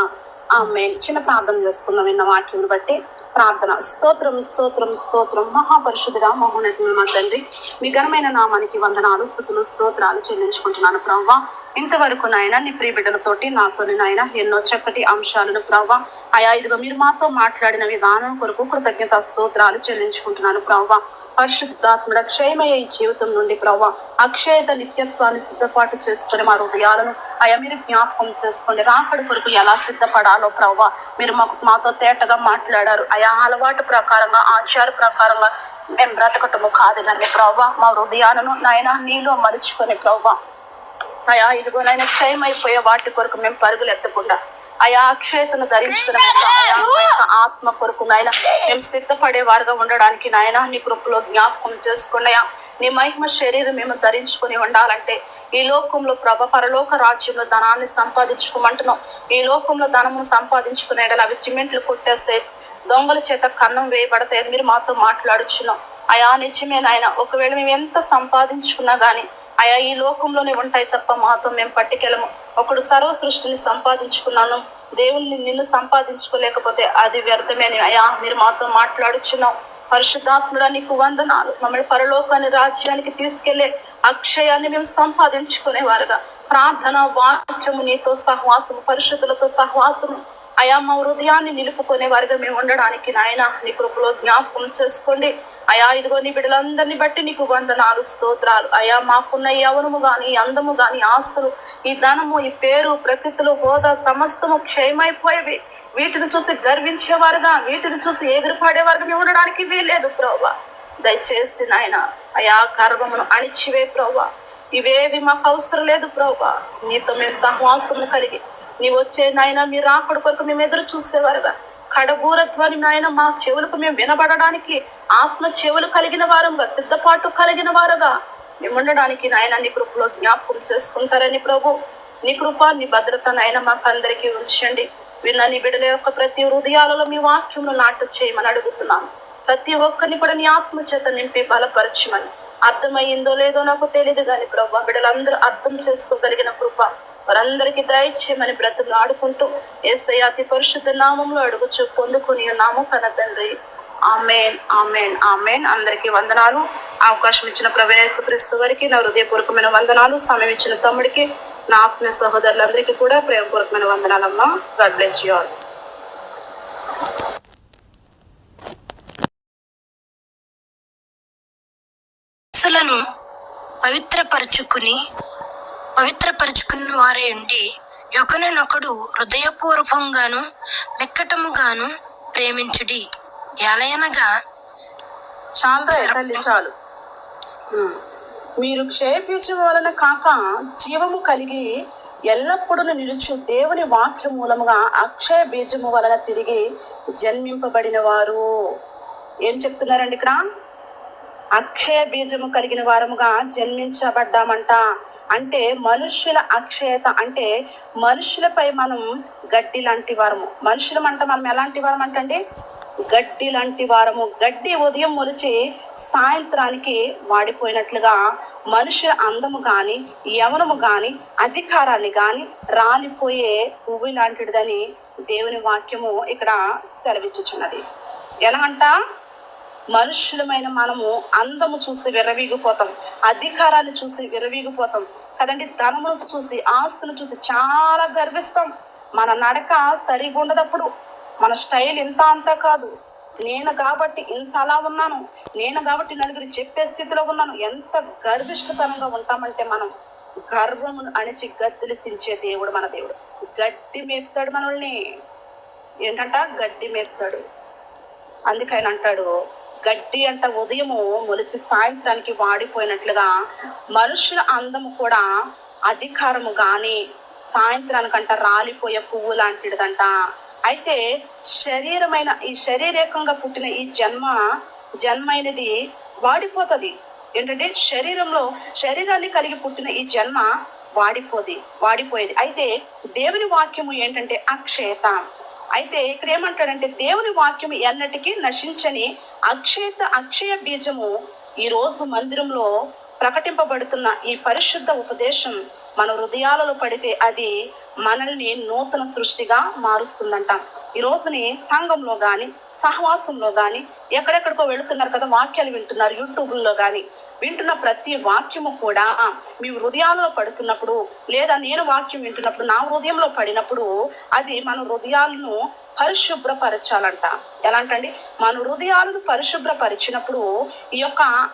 ఆమేన్. చిన్న ప్రార్థన చేసుకుందాం విన్న వాక్యం బట్టి. ప్రార్థన. స్తోత్రం స్తోత్రం స్తోత్రం. మహాపరిశుద్ధుడా, మహోన్నతుడు మా తండ్రి, మీ ఘనమైన నామానికి వందనాలు, స్తుతులు, స్తోత్రాలు చెల్లించుకుంటున్నాను ప్రభువా. ఇంతవరకు నాయన నీ ప్రియ బిడ్డలతోటి నాతోని నాయన ఎన్నో చక్కటి అంశాలను ప్రభువా అయా ఇదిగో మీరు మాతో మాట్లాడిన విధానం కొరకు కృతజ్ఞత స్తోత్రాలు చెల్లించుకుంటున్నాను ప్రభువా. పరిశుద్ధాత్ముడ క్షయమయ్యే ఈ జీవితం నుండి ప్రభువా అక్షయత నిత్యత్వాన్ని సిద్ధపాటు చేసుకుని మా హృదయాలను అయా మీరు జ్ఞాపకం చేసుకోండి. రాకడ కొరకు ఎలా సిద్ధపడాలో ప్రభువా మీరు మాతో తేటగా మాట్లాడారు. అయా అలవాటు ప్రకారంగా, ఆచార ప్రకారంగా మేము బ్రతకటము కాదు కానీ ప్రభువా మా హృదయాలను నాయన నీలో మలుచుకొని ప్రభువా అయా ఇదిగో నాయన క్షయమైపోయే వాటి కొరకు మేము పరుగులు ఎత్తకుండా అయా అక్షయతను ధరించుకునే ఆత్మ కొరకు నాయన మేము సిద్ధపడే వారుగా ఉండడానికి నాయన నీ కృపలో జ్ఞాపకం చేసుకున్నాయా. నీ మహిమ శరీరం మేము ధరించుకుని ఉండాలంటే ఈ లోకంలో పరలోక రాజ్యంలో ధనాన్ని సంపాదించుకోమంటున్నాం. ఈ లోకంలో ధనమును సంపాదించుకునే అవి సిమెంట్లు కొట్టేస్తే దొంగల చేత కన్నం వేయబడతాయని మీరు మాతో మాట్లాడుచున్నాం. అయా నిజమే నాయన, ఒకవేళ మేము ఎంత సంపాదించుకున్నా కానీ అయా ఈ లోకంలోనే ఉంటాయి తప్ప మాతో మేము పట్టుకెళ్ళము. ఒకడు సర్వ సృష్టిని సంపాదించుకున్నాను, దేవుణ్ణి నిన్ను సంపాదించుకోలేకపోతే అది వ్యర్థమే అని అయా మీరు మాతో మాట్లాడుచున్నాం. పరిశుద్ధాత్ముడా నీకు వందనాలు. మమ్మల్ని పరలోకాన్ని రాజ్యానికి తీసుకెళ్లే అక్షయాన్ని మేము సంపాదించుకునేవారుగా ప్రార్థన, వాక్యము, నీతో సహవాసము, పరిశుద్ధులతో సహవాసము అయా మా హృదయాన్ని నిలుపుకునే వారిగా మేము ఉండడానికి నాయన నీ కృపలో జ్ఞాపకం చేసుకోండి. అయా ఇదిగో నీ బిడ్డలందరినీ బట్టి నీకు వందనాలు, స్తోత్రాలు. అయా మాకున్న యవ్వనము గాని, అందము గాని, ఆస్తులు, ఈ ధనము, ఈ పేరు, ప్రకృతిలో హోదా సమస్తము క్షయమైపోయేవి. వీటిని చూసి గర్వించేవారుగా, వీటిని చూసి ఎగిరిపడేవారుగా మేము ఉండడానికి వీల్లేదు ప్రభువా. దయచేసి నాయన అయా గర్వమును అణిచివే ప్రభువా. ఇవేవి మాకు అవసరం లేదు ప్రభువా. నీతో మేము సహవాసమును కలిగి నీ వచ్చే నాయన మీరు రాకడ కొరకు మేము ఎదురు చూసేవారుగా, కడబూరధ్వని నాయన మా చెవులకు మేము వినబడడానికి ఆత్మ చెవులు కలిగిన వారుగా, సిద్ధపాటు కలిగిన వారుగా మేము ఉండడానికి నాయన నీ కృపలో జ్ఞాపకం చేసుకుంటారని ప్రభు. నీ కృప, నీ భద్రత నాయన మాకందరికీ ఉంచండి. విన్న నీ బిడ్డల యొక్క ప్రతి హృదయాలలో మీ వాక్యమును నాటు చేయమని అడుగుతున్నాను. ప్రతి ఒక్కరిని కూడా నీ ఆత్మ చేత నింపి బలపరచమని. అర్థమయ్యిందో లేదో నాకు తెలియదు కానీ ప్రభు బిడ్డలందరూ అర్థం చేసుకోగలిగిన కృప వారందరికీ దయచేయమని బ్రతులు ఆడుకుంటూ యేసయ్య అతి పరిశుద్ధ నామంలో అడుగుచు పొందుకుని నామం కన్న తండ్రి, ఆమేన్, ఆమేన్, ఆమేన్. అందరికీ వందనాలు. అవకాశం ఇచ్చిన ప్రభువైన యేసుక్రీస్తు వారికి నా హృదయపూర్వకమైన వందనాలు. సమయం ఇచ్చిన తమ్ముడికి, నా ఆత్మీయ సహోదరులందరికీ కూడా ప్రేమపూర్వకమైన వందనాలమ్మా. God bless you all. మనసులను పవిత్రపరచుకున్న వారే ఉండి ఒకరినొకడు హృదయపూర్వకంగాను మిక్కటముగాను ప్రేమించుడి. ఎలయనగా చాలు. మీరు క్షయబీజం వలన కాక జీవము కలిగి ఎల్లప్పుడూ నిలుచు దేవుని వాక్య మూలముగా అక్షయ బీజము వలన తిరిగి జన్మింపబడిన వారు. ఏం చెప్తున్నారండి ఇక్కడ? అక్షయ బీజము కలిగిన వారముగా జన్మించబడ్డామంట. అంటే మనుష్యుల అక్షయత, అంటే మనుషులపై మనం గడ్డి లాంటి వారము. మనుషులమంట మనం ఎలాంటి వారం అంటండి? గడ్డి లాంటి వారము. గడ్డి ఉదయం మొలిచి సాయంత్రానికి వాడిపోయినట్లుగా మనుషుల అందము కానీ యవనము కానీ అధికారాన్ని కానీ రాలిపోయే పువ్వు లాంటిదని దేవుని వాక్యము ఇక్కడ సెలవిచ్చుచున్నది. ఎలా అంట? మనుష్యులమైన మనము అందము చూసి విర్రవీగిపోతాం, అధికారాన్ని చూసి విర్రవీగిపోతాం కదండి, ధనమును చూసి ఆస్తును చూసి చాలా గర్విస్తాం. మన నడక సరిగా ఉండదప్పుడు, మన స్టైల్ ఇంత అంతా కాదు, నేను కాబట్టి ఇంత అలా ఉన్నాను, నేను కాబట్టి నలుగురు చెప్పే స్థితిలో ఉన్నాను, ఎంత గర్విష్ఠతనంగా ఉంటామంటే మనం గర్వమును అణిచి గద్దెలు తించే దేవుడు మన దేవుడు. గడ్డి మేపుతాడు మనల్ని. ఏంటంట? గడ్డి మేపుతాడు. అందుకని అంటాడు, గడ్డి అంట ఉదయము మొలిచి సాయంత్రానికి వాడిపోయినట్లుగా మనుషుల అందము కూడా అధికారము కానీ సాయంత్రానికంట రాలిపోయే పువ్వు లాంటిదంట. అయితే శరీరమైన ఈ శరీరకంగా పుట్టిన ఈ జన్మైనది వాడిపోతుంది. ఏంటంటే శరీరాన్ని కలిగి పుట్టిన ఈ జన్మ వాడిపోయేది. అయితే దేవుని వాక్యము ఏంటంటే అక్షయత. అయితే ఇక్కడ ఏమంటాడంటే దేవుని వాక్యం ఎన్నటికీ నశించని అక్షయ బీజము ఈరోజు మందిరంలో ప్రకటింపబడుతున్న ఈ పరిశుద్ధ ఉపదేశం మన హృదయాలలో పడితే అది మనల్ని నూతన సృష్టిగా మారుస్తుందంట. ఈ రోజుని సంఘంలో కానీ సహవాసంలో కానీ ఎక్కడెక్కడికో వెళుతున్నారు కదా, వాక్యాలు వింటున్నారు, యూట్యూబ్లో కానీ వింటున్న ప్రతి వాక్యము కూడా మీ హృదయాలలో పడుతున్నప్పుడు, లేదా నేను వాక్యం వింటున్నప్పుడు నా హృదయంలో పడినప్పుడు అది మన హృదయాలను పరిశుభ్రపరచాలంట. ఎలా అంటండి? మన హృదయాలను పరిశుభ్రపరిచినప్పుడు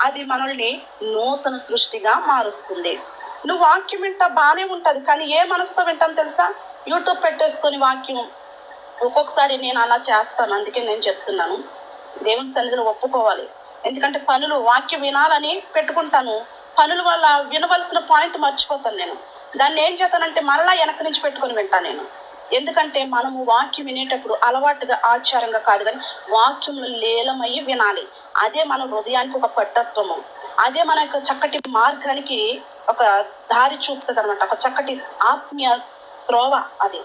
అది మనల్ని నూతన సృష్టిగా మారుస్తుంది. నువ్వు వాక్యం వింటా బాగానే ఉంటుంది, కానీ ఏ మనసుతో వింటాం తెలుసా? యూట్యూబ్ పెట్టేసుకొని వాక్యం. ఒక్కొక్కసారి నేను అలా చేస్తాను, అందుకే నేను చెప్తున్నాను, దేవుని సన్నిధిలో ఒప్పుకోవాలి. ఎందుకంటే వాక్యం వినాలని పెట్టుకుంటాను, పనుల వల్ల వినవలసిన పాయింట్ మర్చిపోతాను. నేను దాన్ని ఏం చేస్తానంటే మరలా వెనక నుంచి పెట్టుకొని వింటాను నేను. ఎందుకంటే మనము వాక్యం వినేటప్పుడు అలవాటుగా ఆచారంగా కాదు, కానీ వాక్యములు లీలమయ్యి వినాలి. అదే మన హృదయానికి ఒక పట్టత్వము, అదే మన యొక్క చక్కటి మార్గానికి ఒక దారి చూపుతుంది అనమాట, ఒక చక్కటి ఆత్మీయ త్రోవ. అది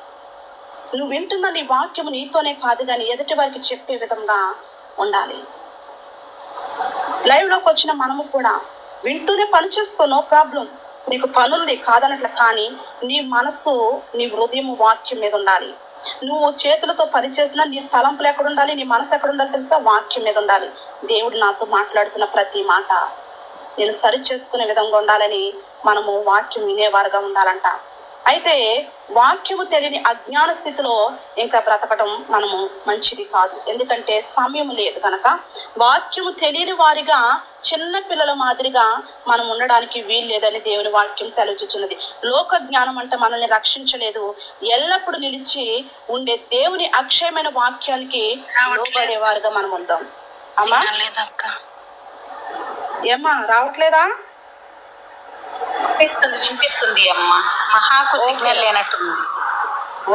నువ్వు వింటున్న నీ వాక్యము నీతోనే కాదు కానీ ఎదుటి వారికి చెప్పే విధంగా ఉండాలి. లైవ్లోకి వచ్చిన మనము కూడా వింటూనే పని చేసుకో, నో ప్రాబ్లం, నీకు పనుంది కాదనట్లు, కానీ నీ మనస్సు నీ హృదయం వాక్యం మీద ఉండాలి. నువ్వు చేతులతో పని చేసినా నీ తలంపులు ఎక్కడ ఉండాలి, నీ మనసు ఎక్కడ ఉండాలి తెలుసా? వాక్యం మీద ఉండాలి. దేవుడు నాతో మాట్లాడుతున్న ప్రతి మాట నేను సరి చేసుకునే విధంగా ఉండాలని మనము వాక్యం వినేవారుగా ఉండాలంట. అయితే వాక్యము తెలియని అజ్ఞాన స్థితిలో ఇంకా బ్రతకడం మనము మంచిది కాదు. ఎందుకంటే సమయం లేదు కనుక వాక్యము తెలియని వారిగా చిన్న పిల్లల మాదిరిగా మనం ఉండడానికి వీలు లేదని దేవుని వాక్యం సెలవుచున్నది. లోక జ్ఞానం అంటే మనల్ని రక్షించలేదు. ఎల్లప్పుడూ నిలిచి ఉండే దేవుని అక్షయమైన వాక్యానికి లోబడేవారుగా మనం ఉందాం. అమ్మా ఏమ్మా రావట్లేదా? వినిపిస్తుంది అమ్మా, మహాకు సిగ్నల్ లేనట్టుంది.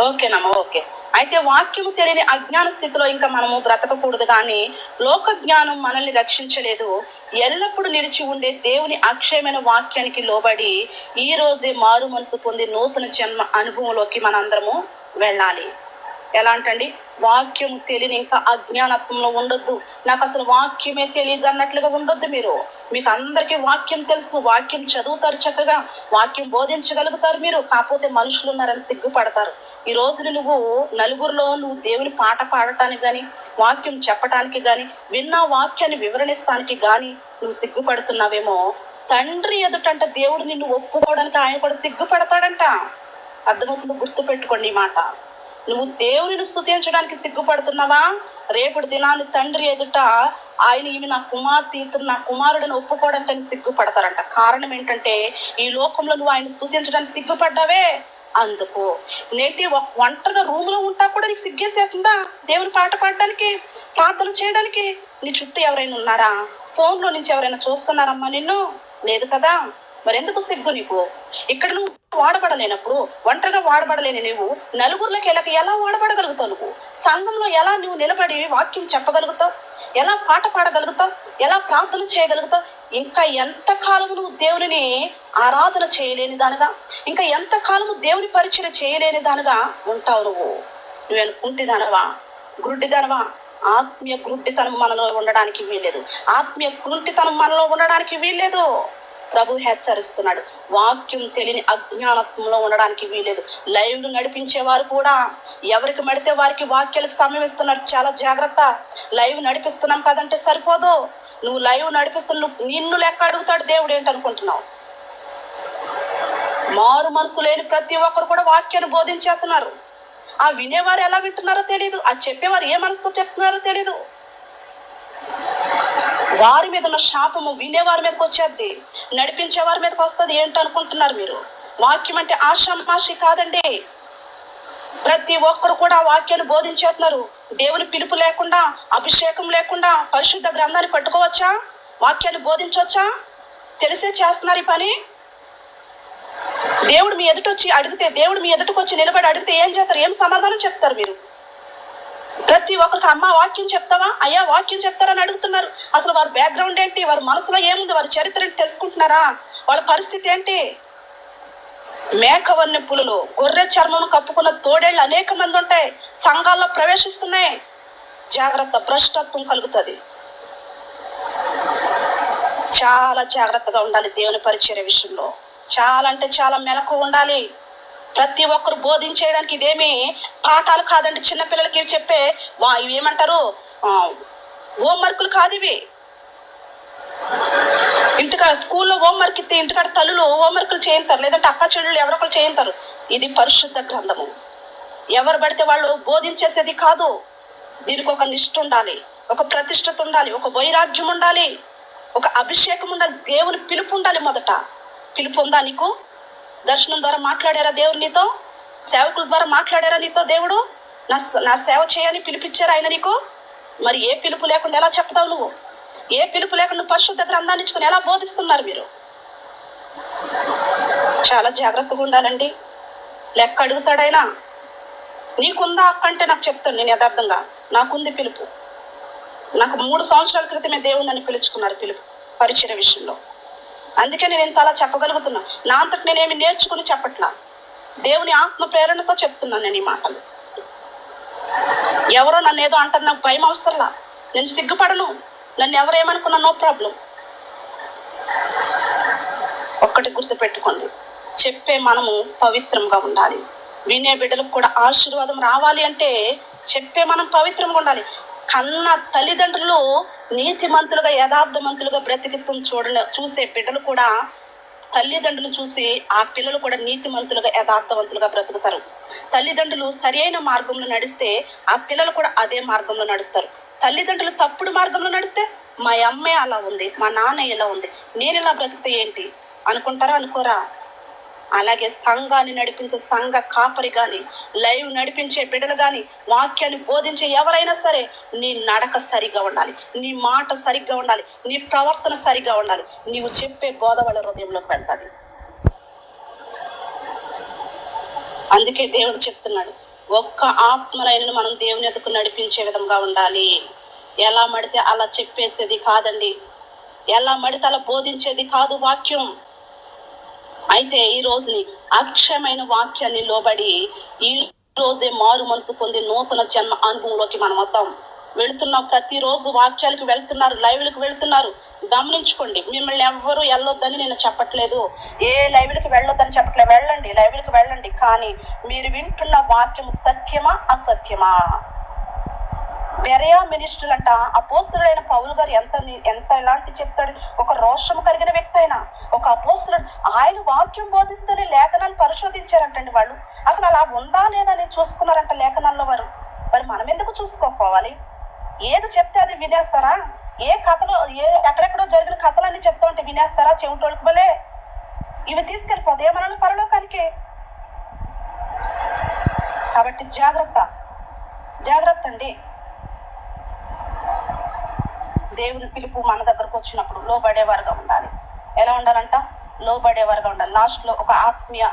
ఓకేనమ్మా, ఓకే. అయితే వాక్యము తెలియని అజ్ఞాన స్థితిలో ఇంకా మనము బ్రతకకూడదు, కానీ లోక జ్ఞానం మనల్ని రక్షించలేదు. ఎల్లప్పుడూ నిలిచి ఉండే దేవుని అక్షయమైన వాక్యానికి లోబడి ఈ రోజే మారు మనసు పొంది నూతన జన్మ అనుభవంలోకి మనందరము వెళ్ళాలి. ఎలా అంటండి? వాక్యం తెలియని ఇంకా అజ్ఞానత్వంలో ఉండొద్దు. నాకు అసలు వాక్యమే తెలియదు అన్నట్లుగా ఉండొద్దు. మీకు అందరికీ వాక్యం తెలుసు, వాక్యం చదువుతారు, చక్కగా వాక్యం బోధించగలుగుతారు మీరు. కాకపోతే మనుషులు ఉన్నారని సిగ్గుపడతారు. ఈ రోజున నువ్వు నలుగురిలో నువ్వు దేవుని పాట పాడటానికి కానీ, వాక్యం చెప్పటానికి కానీ, విన్న వాక్యాన్ని వివరణిస్తానికి కానీ నువ్వు సిగ్గుపడుతున్నావేమో. తండ్రి ఎదుటంట దేవుడు నిన్ను ఒప్పుకోవడానికి ఆయన కూడా సిగ్గుపడతాడంట. అర్థమవుతుందో? గుర్తు పెట్టుకోండి ఈ మాట. నువ్వు దేవుని స్తుతించడానికి సిగ్గుపడుతున్నావా? రేపటి దినాన్ని తండ్రి ఎదుట ఆయన ఈమె నా కుమార్తె, ఇతను నా కుమారుడిని ఒప్పుకోవడానికి సిగ్గుపడతారంట. కారణం ఏంటంటే ఈ లోకంలో నువ్వు ఆయన స్తుతించడానికి సిగ్గుపడ్డావే అందుకు. నేటి ఒంటరిగా రూమ్ లో ఉంటా కూడా నీకు సిగ్గేసేస్తుందా దేవుని పాట పాడడానికి, ప్రార్థన చేయడానికి? నీ చుట్టూ ఎవరైనా ఉన్నారా? ఫోన్ లో నుంచి ఎవరైనా చూస్తున్నారమ్మా నిన్ను? లేదు కదా. మరెందుకు సిగ్గు నీకు? ఇక్కడ నువ్వు వాడబడలేనప్పుడు, ఒంటరిగా వాడబడలేని నువ్వు నలుగురిలోకి ఎలా వాడబడగలుగుతావు? నువ్వు సంఘంలో ఎలా నువ్వు నిలబడి వాక్యం చెప్పగలుగుతావు? ఎలా పాట పాడగలుగుతావు? ఎలా ప్రార్థన చేయగలుగుతావు? ఇంకా ఎంతకాలము నువ్వు దేవుని ఆరాధన చేయలేని దానిగా, ఇంకా ఎంతకాలము దేవుని పరిచయం చేయలేని దానిగా ఉంటావు నువ్వేను కుంటిదానవా, గురుడిదానవా? ఆత్మీయ గురుడితనం మనలో ఉండడానికి వీల్లేదు. ఆత్మీయ కుంటితనం మనలో ఉండడానికి వీల్లేదు. ప్రభు హెచ్చరిస్తున్నాడు. వాక్యం తెలియని అజ్ఞానత్వంలో ఉండడానికి వీలేదు. లైవ్లు నడిపించేవారు కూడా ఎవరికి మడితే వారికి వాక్యాలకు సమయం ఇస్తున్నారు. చాలా జాగ్రత్త. లైవ్ నడిపిస్తున్నాం కదంటే సరిపోదు. నువ్వు లైవ్ నడిపిస్తున్న నిన్ను లెక్క అడుగుతాడు దేవుడు. ఏంటనుకుంటున్నావు? మారు మనసు లేని ప్రతి ఒక్కరు కూడా వాక్యాన్ని బోధించేస్తున్నారు. ఆ వినేవారు ఎలా వింటున్నారో తెలీదు, ఆ చెప్పేవారు ఏ మనసుతో చెప్తున్నారో తెలీదు. వారి మీద ఉన్న శాపము వినేవారి మీదకి వచ్చేద్ది, నడిపించే వారి మీదకి వస్తుంది. ఏంటనుకుంటున్నారు మీరు? వాక్యం అంటే ఆషామాషి కాదండి. ప్రతి ఒక్కరు కూడా వాక్యాన్ని బోధించేస్తున్నారు. దేవుని పిలుపు లేకుండా, అభిషేకం లేకుండా పరిశుద్ధ గ్రంథాన్ని పట్టుకోవచ్చా? వాక్యాన్ని బోధించవచ్చా? తెలిసే చేస్తున్నారు ఈ పని. దేవుడు మీ ఎదుటొచ్చి అడిగితే, దేవుడు మీ ఎదుటికి వచ్చి నిలబడి అడిగితే ఏం చేస్తారు? ఏం సమాధానం చెప్తారు మీరు? ప్రతి ఒక్కరికి అమ్మ వాక్యం చెప్తావా, అయ్యా వాక్యం చెప్తారని అడుగుతున్నారు. అసలు వారి బ్యాక్గ్రౌండ్ ఏంటి, వారి మనసులో ఏముంది, వారి చరిత్ర ఏంటి తెలుసుకుంటున్నారా? వాళ్ళ పరిస్థితి ఏంటి? మేకవన్నె పులులు, గొర్రె చర్మం కప్పుకున్న తోడేళ్ళు అనేక మంది ఉంటాయి, సంఘాల్లో ప్రవేశిస్తున్నాయి. జాగ్రత్త, భ్రష్టత్వం కలుగుతుంది. చాలా జాగ్రత్తగా ఉండాలి దేవుని పరిచర్య విషయంలో. చాలా అంటే చాలా మెలకు ఉండాలి. ప్రతి ఒక్కరు బోధించేయడానికి ఇదేమి పాఠాలు కాదండి. చిన్నపిల్లలకి చెప్పే ఇవి ఏమంటారు, హోంవర్క్లు కాదు ఇవి. ఇంటికాడ స్కూల్లో హోంవర్క్ ఇస్తే ఇంటికాడ తల్లులు హోంవర్క్లు చేయింతారు, లేదంటే అక్క చెల్లెళ్ళు ఎవరొకరు చేయింతారు. ఇది పరిశుద్ధ గ్రంథము. ఎవరు పడితే వాళ్ళు బోధించేసేది కాదు. దీనికి ఒక నిష్ఠ ఉండాలి, ఒక ప్రతిష్టత ఉండాలి, ఒక వైరాగ్యం ఉండాలి, ఒక అభిషేకం ఉండాలి, దేవుని పిలుపు ఉండాలి. మొదట పిలుపు ఉందా నీకు? దర్శనం ద్వారా మాట్లాడారా దేవుడు నీతో? సేవకుల ద్వారా మాట్లాడారా నీతో? దేవుడు నా సేవ చేయని పిలిపించారా ఆయన నీకు? మరి ఏ పిలుపు లేకుండా ఎలా చెప్తావు నువ్వు? ఏ పిలుపు లేకుండా పరిశుద్ధ గ్రంథాన్ని ఇచ్చుకుని ఎలా బోధిస్తున్నారు మీరు? చాలా జాగ్రత్తగా ఉండాలండి. లెక్క అడుగుతాడైనా. నీకుందా అక్కంటే నాకు చెప్తాను నేను యథార్థంగా. నాకుంది పిలుపు. నాకు 3 సంవత్సరాల క్రితమే దేవుడు నన్ను పిలుచుకున్నారు పిలుపు పరిచర్య విషయంలో. అందుకే నేను ఇంత అలా చెప్పగలుగుతున్నా. నా అంతటి నేనేమి నేర్చుకుని చెప్పట్లా, దేవుని ఆత్మ ప్రేరణతో చెప్తున్నాను నేను ఈ మాటలు. ఎవరో నన్ను ఏదో అంటారు, నాకు భయం అవసరంలా. నేను సిగ్గుపడను. నన్ను ఎవరేమనుకున్నా నో ప్రాబ్లం. ఒక్కటి గుర్తుపెట్టుకోండి, చెప్పే మనము పవిత్రంగా ఉండాలి. వినే బిడ్డలకు కూడా ఆశీర్వాదం రావాలి అంటే చెప్పే మనం పవిత్రంగా ఉండాలి. కన్న తల్లిదండ్రులు నీతిమంతులుగా యథార్థమంతులుగా బ్రతికిత్వం చూసే బిడ్డలు కూడా తల్లిదండ్రులు చూసి ఆ పిల్లలు కూడా నీతిమంతులుగా యథార్థవంతులుగా బ్రతుకుతారు. తల్లిదండ్రులు సరైన మార్గంలో నడిస్తే ఆ పిల్లలు కూడా అదే మార్గంలో నడుస్తారు. తల్లిదండ్రులు తప్పుడు మార్గంలో నడిస్తే మా అమ్మే అలా ఉంది, మా నాన్న ఇలా ఉంది, నేను ఇలా బ్రతికితే ఏంటి అనుకుంటారా? అనుకోరా? అలాగే సంఘాన్ని నడిపించే సంఘ కాపరి కానీ, లైవ్ నడిపించే బిడ్డలు కానీ, వాక్యాన్ని బోధించే ఎవరైనా సరే నీ నడక సరిగ్గా ఉండాలి, నీ మాట సరిగ్గా ఉండాలి, నీ ప్రవర్తన సరిగ్గా ఉండాలి. నీవు చెప్పే బోధ వాళ్ళ హృదయంలోకి వెళ్తాది. అందుకే దేవుడు చెప్తున్నాడు, ఒక్క ఆత్మనైనను మనం దేవుని ఎదుకు నడిపించే విధంగా ఉండాలి. ఎలా మడితే అలా చెప్పేసేది కాదండి, ఎలా మడితే అలా బోధించేది కాదు వాక్యం. అయితే ఈ రోజుని అక్షయమైన వాక్యాన్ని లోబడి ఈ రోజే మారు మనసు పొంది నూతన జన్మ అనుభవంలోకి మనం వద్దాం. వెళుతున్నాం, ప్రతిరోజు వాక్యాలకు వెళ్తున్నారు, లైవ్లకు వెళ్తున్నారు. గమనించుకోండి, మిమ్మల్ని ఎవ్వరూ వెళ్ళొద్దని నేను చెప్పట్లేదు, ఏ లైవ్లకు వెళ్ళొద్దని చెప్పట్లేదు. వెళ్ళండి, లైవ్లకు వెళ్ళండి. కానీ మీరు వింటున్న వాక్యం సత్యమా అసత్యమా? బెరయా మినిస్టర్లు అంట, అపోస్తుడైన పౌలు గారు ఎంత ఎలాంటి చెప్తాడు. ఒక రోషము కలిగిన వ్యక్తి అయినా, ఒక అపోస్తుడు, ఆయన వాక్యం బోధిస్తూనే లేఖనాలు పరిశోధించారంటండి వాళ్ళు. అసలు అలా ఉందా లేదా అని చూసుకున్నారంట లేఖనాల్లో వారు. మరి మనం ఎందుకు చూసుకోకపోవాలి? ఏది చెప్తే అది వినేస్తారా? ఏ కథలో ఎక్కడెక్కడో జరిగిన కథలన్నీ చెప్తా ఉంటే వినేస్తారా? చెవిటోళ్ళకి వలే ఇవి తీసుకెళ్ళిపోతాయి మనల్ని పరలోకానికి. కాబట్టి జాగ్రత్త అండి. దేవుని పిలుపు మన దగ్గరకు వచ్చినప్పుడు లోబడేవారుగా ఉండాలి. ఎలా ఉండాలంట? లోబడేవారుగా ఉండాలి. లాస్ట్లో ఒక ఆత్మీయ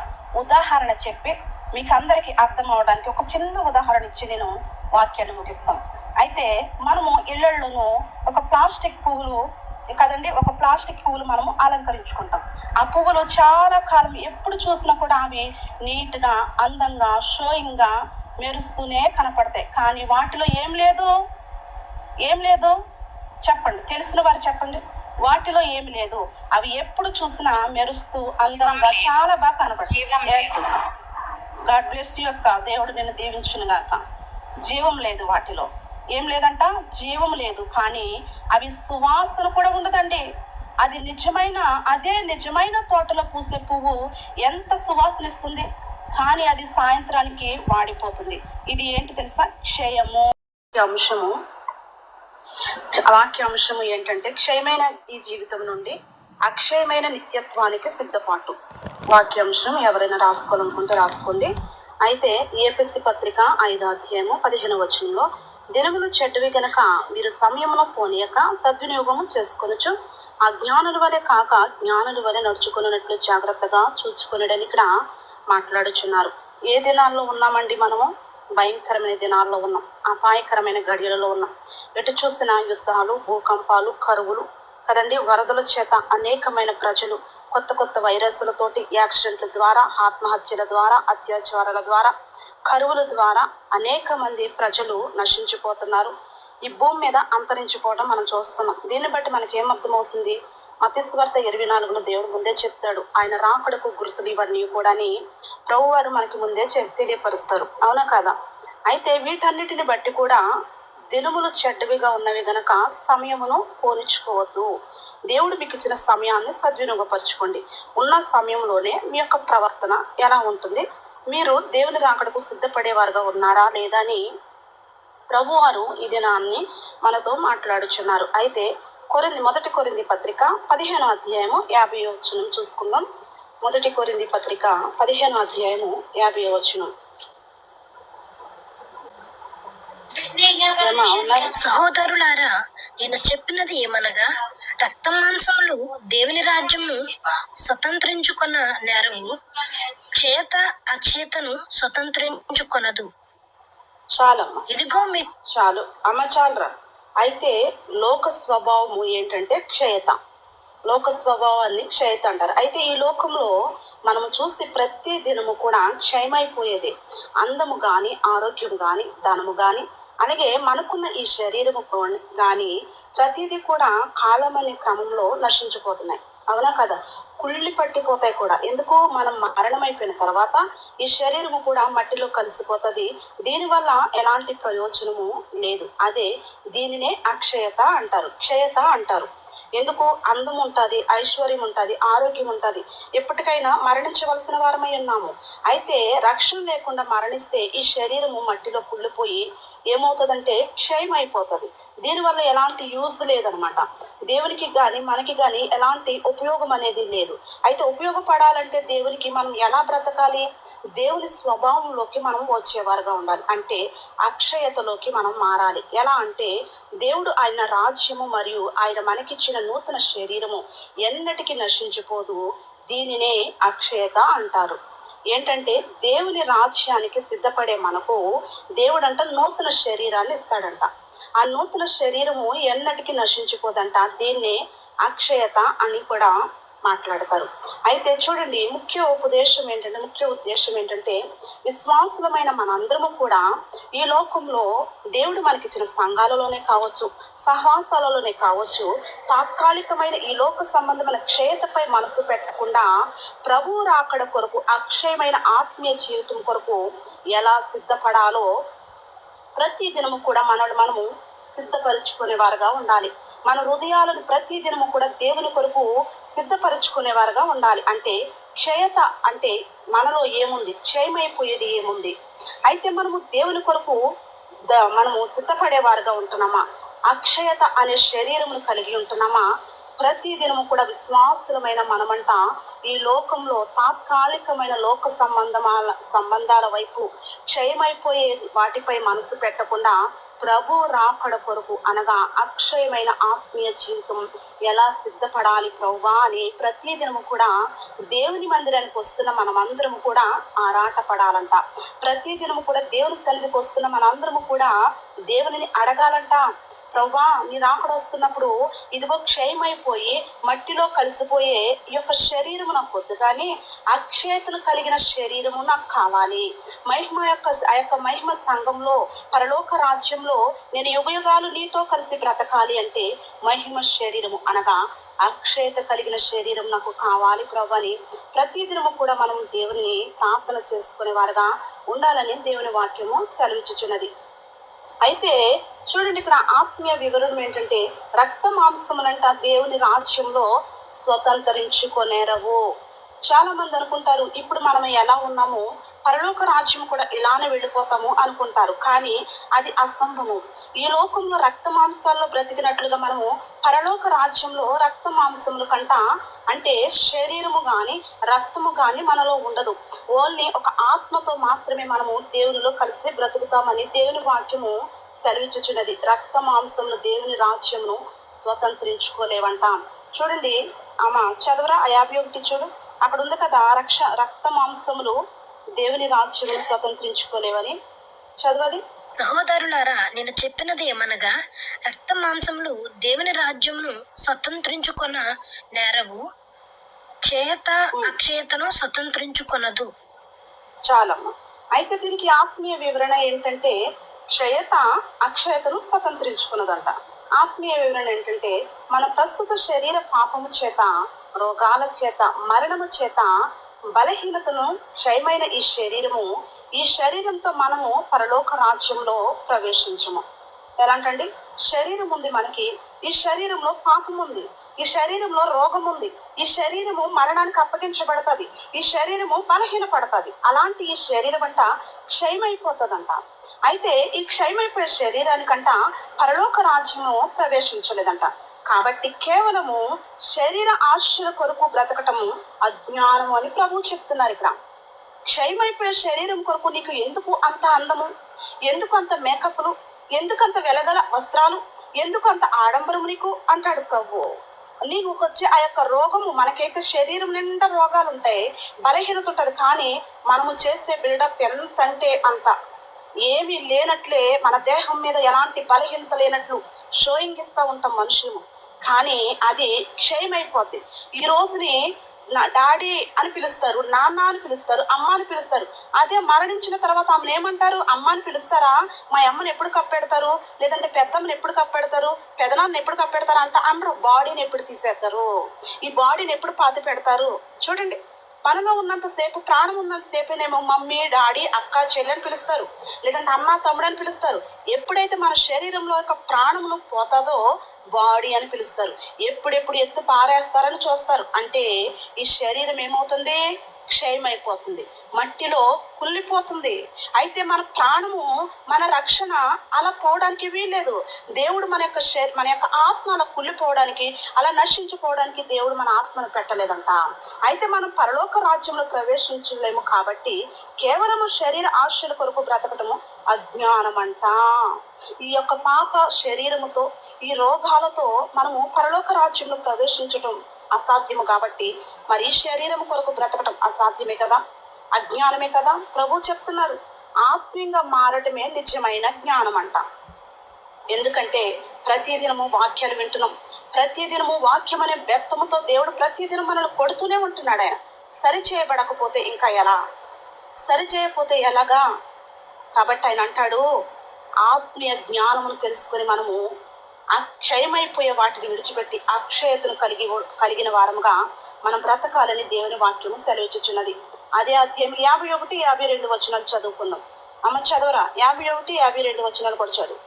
ఉదాహరణ చెప్పి మీకు అందరికీ అర్థం అవడానికి ఒక చిన్న ఉదాహరణ ఇచ్చి నేను వాక్యాన్ని ముగిస్తాం. అయితే మనము ఇళ్లలోనూ ఒక ప్లాస్టిక్ పువ్వులు మనము అలంకరించుకుంటాం. ఆ పువ్వులు చాలా కాలం ఎప్పుడు చూసినా కూడా అవి నీట్గా, అందంగా, షోయింగ్గా మెరుస్తూనే కనపడతాయి. కానీ వాటిలో ఏం లేదు చెప్పండి, తెలిసిన వారు చెప్పండి. వాటిలో ఏమి లేదు. అవి ఎప్పుడు చూసినా మెరుస్తూ అందంగా చాలా బాగా కనపడతాయి. గాడ్ బ్లెస్ యు అక్క, దేవుడు నిన్ను దీవించును గాక. జీవం లేదు వాటిలో. ఏం లేదంట? జీవం లేదు. కానీ అవి సువాసన కూడా ఉండదండి. అదే నిజమైన తోటలో పూసే పువ్వు ఎంత సువాసన ఇస్తుంది, కానీ అది సాయంత్రానికి వాడిపోతుంది. ఇది ఏంటి తెలుసా? క్షయము. వాక్యాంశము ఏంటంటే, క్షయమైన ఈ జీవితం నుండి అక్షయమైన నిత్యత్వానికి సిద్ధపాటు. వాక్యాంశం ఎవరైనా రాసుకోవాలనుకుంటే రాసుకోండి. అయితే ఏపీఎస్సీ పత్రిక 5వ అధ్యాయము 15వ వచనంలో, దినములు చెడ్డవి గనక మీరు సమయమును పోనీయక సద్వినియోగము చేసుకొనొచ్చు, అజ్ఞానుల వలె కాక జ్ఞానుల వలె నడుచుకున్నట్లు జాగ్రత్తగా చూసుకునేడని ఇక్కడ మాట్లాడుచున్నారు. ఏ దినాల్లో ఉన్నామండి మనము? భయంకరమైన దినాల్లో ఉన్నాం, అపాయకరమైన గడియలలో ఉన్నాం. ఎటు చూసిన యుద్ధాలు, భూకంపాలు, కరువులు కదండి, వరదల చేత అనేకమైన ప్రజలు కొత్త వైరస్లతోటి, యాక్సిడెంట్ల ద్వారా, ఆత్మహత్యల ద్వారా, అత్యాచారాల ద్వారా, కరువుల ద్వారా అనేక మంది ప్రజలు నశించిపోతున్నారు. ఈ భూమి మీద అంతరించిపోవడం మనం చూస్తున్నాం. దీన్ని బట్టి మనకి ఏమర్థమవుతుంది? మత్తయి సువార్త 24లో దేవుడు ముందే చెప్తాడు, ఆయన రాకడకు గుర్తులు ఇవన్నీ కూడా ప్రభువారు మనకి ముందే తెలియపరుస్తారు. అవునా కాదా? అయితే వీటన్నిటిని బట్టి కూడా దినములు చెడ్డవిగా ఉన్నవి గనక సమయమును పోనిచ్చుకోవద్దు. దేవుడు మీకు ఇచ్చిన సమయాన్ని సద్వినియోగపరచుకోండి. ఉన్న సమయంలోనే మీ యొక్క ప్రవర్తన ఎలా ఉంటుంది? మీరు దేవుని రాకడకు సిద్ధపడేవారుగా ఉన్నారా లేదా అని ప్రభువారు ఈ దినాన్ని మనతో మాట్లాడుచున్నారు. అయితే మొదటి కొరింథీ పత్రిక 15వ అధ్యాయము 50వ వచనం చూసుకుందాం. మొదటి కొరింథీ పత్రిక 15వ అధ్యాయము 50వ వచనం. సహోదరులారా, నేను చెప్పినది ఏమనగా, రక్త మాంసములు దేవుని రాజ్యము స్వతంత్రించుకున్న నేరము క్షయత అక్షయతను స్వతంత్రించుకొనదు. చాలమ్మా, ఇదిగో చాలు అమ్మ, చాలరా. అయితే లోక స్వభావము ఏంటంటే క్షయత. లోక స్వభావాన్ని క్షయత అంటారు. అయితే ఈ లోకంలో మనము చూసి ప్రతి దినము కూడా క్షయమైపోయేది. అందము కానీ, ఆరోగ్యం కానీ, ధనము కానీ, అలాగే మనకున్న ఈ శరీరము కానీ ప్రతిదీ కూడా కాలం అనే క్రమంలో నశించిపోతున్నాయి. అవునా కదా? కుళ్ళి పట్టిపోతాయి కూడా. ఎందుకు? మనం మరణమైపోయిన తర్వాత ఈ శరీరము కూడా మట్టిలో కలిసిపోతుంది. దీనివల్ల ఎలాంటి ప్రయోజనము లేదు. అదే దీనినే అక్షయత అంటారు, క్షయత అంటారు. ఎందుకు? అందం ఉంటుంది, ఐశ్వర్యం ఉంటుంది, ఆరోగ్యం ఉంటుంది, ఎప్పటికైనా మరణించవలసిన వారమై ఉన్నాము. అయితే రక్షణ లేకుండా మరణిస్తే ఈ శరీరము మట్టిలో కుళ్ళిపోయి ఏమవుతుందంటే క్షయం అయిపోతుంది. దీనివల్ల ఎలాంటి యూజ్ లేదనమాట. దేవునికి కానీ మనకి కానీ ఎలాంటి ఉపయోగం అనేది లేదు. అయితే ఉపయోగపడాలంటే దేవునికి మనం ఎలా బ్రతకాలి? దేవుని స్వభావంలోకి మనం వచ్చేవారుగా ఉండాలి. అంటే అక్షయతలోకి మనం మారాలి. ఎలా అంటే దేవుడు ఆయన రాజ్యము మరియు ఆయన మనకిచ్చిన నూతన శరీరము ఎన్నటికీ నశించిపోదు. దీనినే అక్షయత అంటారు. ఏంటంటే దేవుని రాజ్యానికి సిద్ధపడే మనకు దేవుడంట నూతన శరీరాన్ని ఇస్తాడంట. ఆ నూతన శరీరము ఎన్నటికీ నశించిపోదంట. దీన్నే అక్షయత అని కూడా మాట్లాడతారు. అయితే చూడండి, ముఖ్య ఉద్దేశం ఏంటంటే విశ్వాసులమైన మనందరము కూడా ఈ లోకంలో దేవుడు మనకిచ్చిన సంఘాలలోనే కావచ్చు, సహవాసాలలోనే కావచ్చు, తాత్కాలికమైన ఈ లోక సంబంధమైన క్షయతపై మనసు పెట్టకుండా ప్రభువు రాకడ కొరకు అక్షయమైన ఆత్మీయ జీవితం కొరకు ఎలా సిద్ధపడాలో ప్రతి దినము కూడా మనము సిద్ధపరుచుకునేవారుగా ఉండాలి. మన హృదయాలను ప్రతి దినము కూడా దేవుని కొరకు సిద్ధపరుచుకునేవారుగా ఉండాలి. అంటే క్షయత అంటే మనలో ఏముంది, క్షయమైపోయేది ఏముంది. అయితే మనము దేవుని కొరకు మనము సిద్ధపడేవారుగా ఉంటున్నామా, అక్షయత అనే శరీరమును కలిగి ఉంటున్నామా? ప్రతి దినము కూడా విశ్వాసులమైన మనమంట ఈ లోకంలో తాత్కాలికమైన లోక సంబంధాల వైపు, క్షయమైపోయే వాటిపై మనసు పెట్టకుండా ప్రభు రాకడ కొరకు అనగా అక్షయమైన ఆత్మీయ జీవితం ఎలా సిద్ధపడాలి ప్రభువా అని ప్రతి దినము కూడా దేవుని మందిరానికి వస్తున్న మనమందరము కూడా ఆరాటపడాలంట. ప్రతి దినము కూడా దేవుని సన్నిధికి వస్తున్న మనందరము కూడా దేవునిని అడగాలంట. ప్రభువా, నీ రాకడ వస్తున్నప్పుడు ఇదిగో క్షయమైపోయి మట్టిలో కలిసిపోయే ఈ యొక్క శరీరము నాకు వద్దు, కానీ అక్షయతను కలిగిన శరీరము నాకు కావాలి. ఆ యొక్క మహిమ సంఘంలో, పరలోక రాజ్యంలో నేను యుగయుగాలు నీతో కలిసి బ్రతకాలి అంటే మహిమ శరీరము అనగా అక్షయత కలిగిన శరీరం నాకు కావాలి ప్రభు అని ప్రతి దినము కూడా మనం దేవుని ప్రార్థన చేసుకునే వారుగా ఉండాలని దేవుని వాక్యము సెలవిచ్చుచున్నది. అయితే చూడండి, ఇక్కడ ఆత్మీయ వివరణం ఏంటంటే రక్త మాంసములంట దేవుని రాజ్యంలో స్వతంత్రించుకొనేరవు. చాలా మంది అనుకుంటారు ఇప్పుడు మనం ఎలా ఉన్నామో పరలోక రాజ్యం కూడా ఇలానే వెళ్ళిపోతాము అనుకుంటారు, కానీ అది అసంభవం. ఈ లోకంలో రక్త మాంసాల్లో బ్రతికినట్లుగా మనము పరలోక రాజ్యంలో రక్త మాంసముల కంట అంటే శరీరము కానీ రక్తము కానీ మనలో ఉండదు. ఓన్లీ ఒక ఆత్మతో మాత్రమే మనము దేవునిలో కలిసి బ్రతుకుతామని దేవుని వాక్యము సెలవిచ్చుచున్నది. రక్త మాంసములు దేవుని రాజ్యమును స్వతంత్రించుకోలేవంట. చూడండి చదవరా 51 చూడు, అక్కడ ఉంది కదా, రక్త మాంసములు దేవుని రాజ్యమును స్వతంత్రించుకోలేవని. చదవది. సహోదరులారా, నేను చెప్పినది ఏమనగా రక్త మాంసములు దేవుని రాజ్యమును స్వతంత్రించుకొన నేరవు, క్షయత అక్షయతను స్వతంత్రించుకొనదు. చాలమ్మా. అయితే దీనికి ఆత్మీయ వివరణ ఏంటంటే క్షయత అక్షయతను స్వతంత్రించుకున్నదంట. ఆత్మీయ వివరణ ఏంటంటే మన ప్రస్తుత శరీర పాపము చేత, రోగాల చేత, మరణము చేత, బలహీనతను క్షయమైన ఈ శరీరంతో మనము పరలోక రాజ్యంలో ప్రవేశించము. ఎలాంటండి, శరీరం ఉంది మనకి, ఈ శరీరంలో పాపం ఉంది, ఈ శరీరంలో రోగం ఉంది, ఈ శరీరము మరణానికి అప్పగించబడుతుంది, ఈ శరీరము బలహీనపడుతుంది. అలాంటి ఈ శరీరం అంట క్షయమైపోతుందంట. అయితే ఈ క్షయమైపోయే శరీరానికంట పరలోక రాజ్యము ప్రవేశించలేదంట. కాబట్టి కేవలము శరీర ఆశల కొరకు బ్రతకటము అజ్ఞానము అని ప్రభువు చెప్తున్నారు. ఇక్కడ క్షయమైపోయే శరీరం కొరకు నీకు ఎందుకు అంత అందము, ఎందుకు అంత మేకప్లు, ఎందుకంత వెలగల వస్త్రాలు, ఎందుకు అంత ఆడంబరం నీకు అంటాడు ప్రభువు. నీకు వచ్చే ఆ యొక్క రోగము, మనకైతే శరీరం నిండా రోగాలు ఉంటాయి, బలహీనత ఉంటుంది, కానీ మనము చేసే బిల్డప్ ఎంత అంటే అంత ఏమీ లేనట్లే, మన దేహం మీద ఎలాంటి బలహీనత లేనట్లు షోయింగ్ ఇస్తూ ఉంటాం మనుషులము. కానీ అది క్షయమైపోద్ది. ఈ రోజుని నా డాడీ అని పిలుస్తారు, నాన్న అని పిలుస్తారు, అమ్మ అని పిలుస్తారు. అదే మరణించిన తర్వాత ఆమెను ఏమంటారు? అమ్మ అని పిలుస్తారా? మా అమ్మని ఎప్పుడు కప్పెడతారు, లేదంటే పెద్దమ్మని ఎప్పుడు కప్పెడతారు, పెదనాన్ని ఎప్పుడు కప్పెడతారు అంట అనరు. బాడీని ఎప్పుడు తీసేస్తారు, ఈ బాడీని ఎప్పుడు పాతి పెడతారు? చూడండి, మనలో ఉన్నంతసేపు, ప్రాణం ఉన్నంతసేపునేమో మమ్మీ, డాడీ, అక్క, చెల్లి అని పిలుస్తారు, లేదంటే అన్న, తమ్ముడు అని పిలుస్తారు. ఎప్పుడైతే మన శరీరంలో యొక్క ప్రాణమును పోతుందో బాడీ అని పిలుస్తారు. ఎప్పుడెప్పుడు ఎత్తు పారేస్తారని చూస్తారు. అంటే ఈ శరీరం ఏమవుతుంది? క్షయమైపోతుంది, మట్టిలో కుళ్ళిపోతుంది. అయితే మన ప్రాణము, మన రక్షణ అలా పోవడానికి వీల్లేదు. దేవుడు మన యొక్క ఆత్మ అలా కుళ్ళిపోవడానికి, అలా నశించిపోవడానికి దేవుడు మన ఆత్మను పెట్టలేదంట. అయితే మనం పరలోక రాజ్యంలో ప్రవేశించలేము. కాబట్టి కేవలము శరీర ఆశల కొరకు బ్రతకటము అజ్ఞానం అంట. ఈ యొక్క పాప శరీరముతో, ఈ రోగాలతో మనము పరలోక రాజ్యంలో ప్రవేశించటం అసాధ్యము. కాబట్టి మరి ఈ శరీరం కొరకు బ్రతకటం అసాధ్యమే కదా, అజ్ఞానమే కదా. ప్రభు చెప్తున్నారు, ఆత్మీయంగా మారటమే నిజమైన జ్ఞానం అంట. ఎందుకంటే ప్రతిదినము వాక్యాలు వింటున్నాం. ప్రతిదినము వాక్యం అనే బెత్తముతో దేవుడు ప్రతిదినం మనల్ని కొడుతూనే ఉంటున్నాడు. ఆయన సరి చేయబడకపోతే ఇంకా ఎలా, సరి చేయకపోతే ఎలాగా? కాబట్టి ఆయన అంటాడు, ఆత్మీయ జ్ఞానమును తెలుసుకొని మనము అక్షయమైపోయే వాటిని విడిచిపెట్టి అక్షయతను కలిగిన వారముగా మనం బ్రతకాలని దేవుని వాక్యము సెలవిచ్చుచున్నది. అదే అధ్యాయం 51, 52 వచనాలు చదువుకుందాం. అమ్మ చదవరా, 51, 52 వచనాలు కూడా చదువు.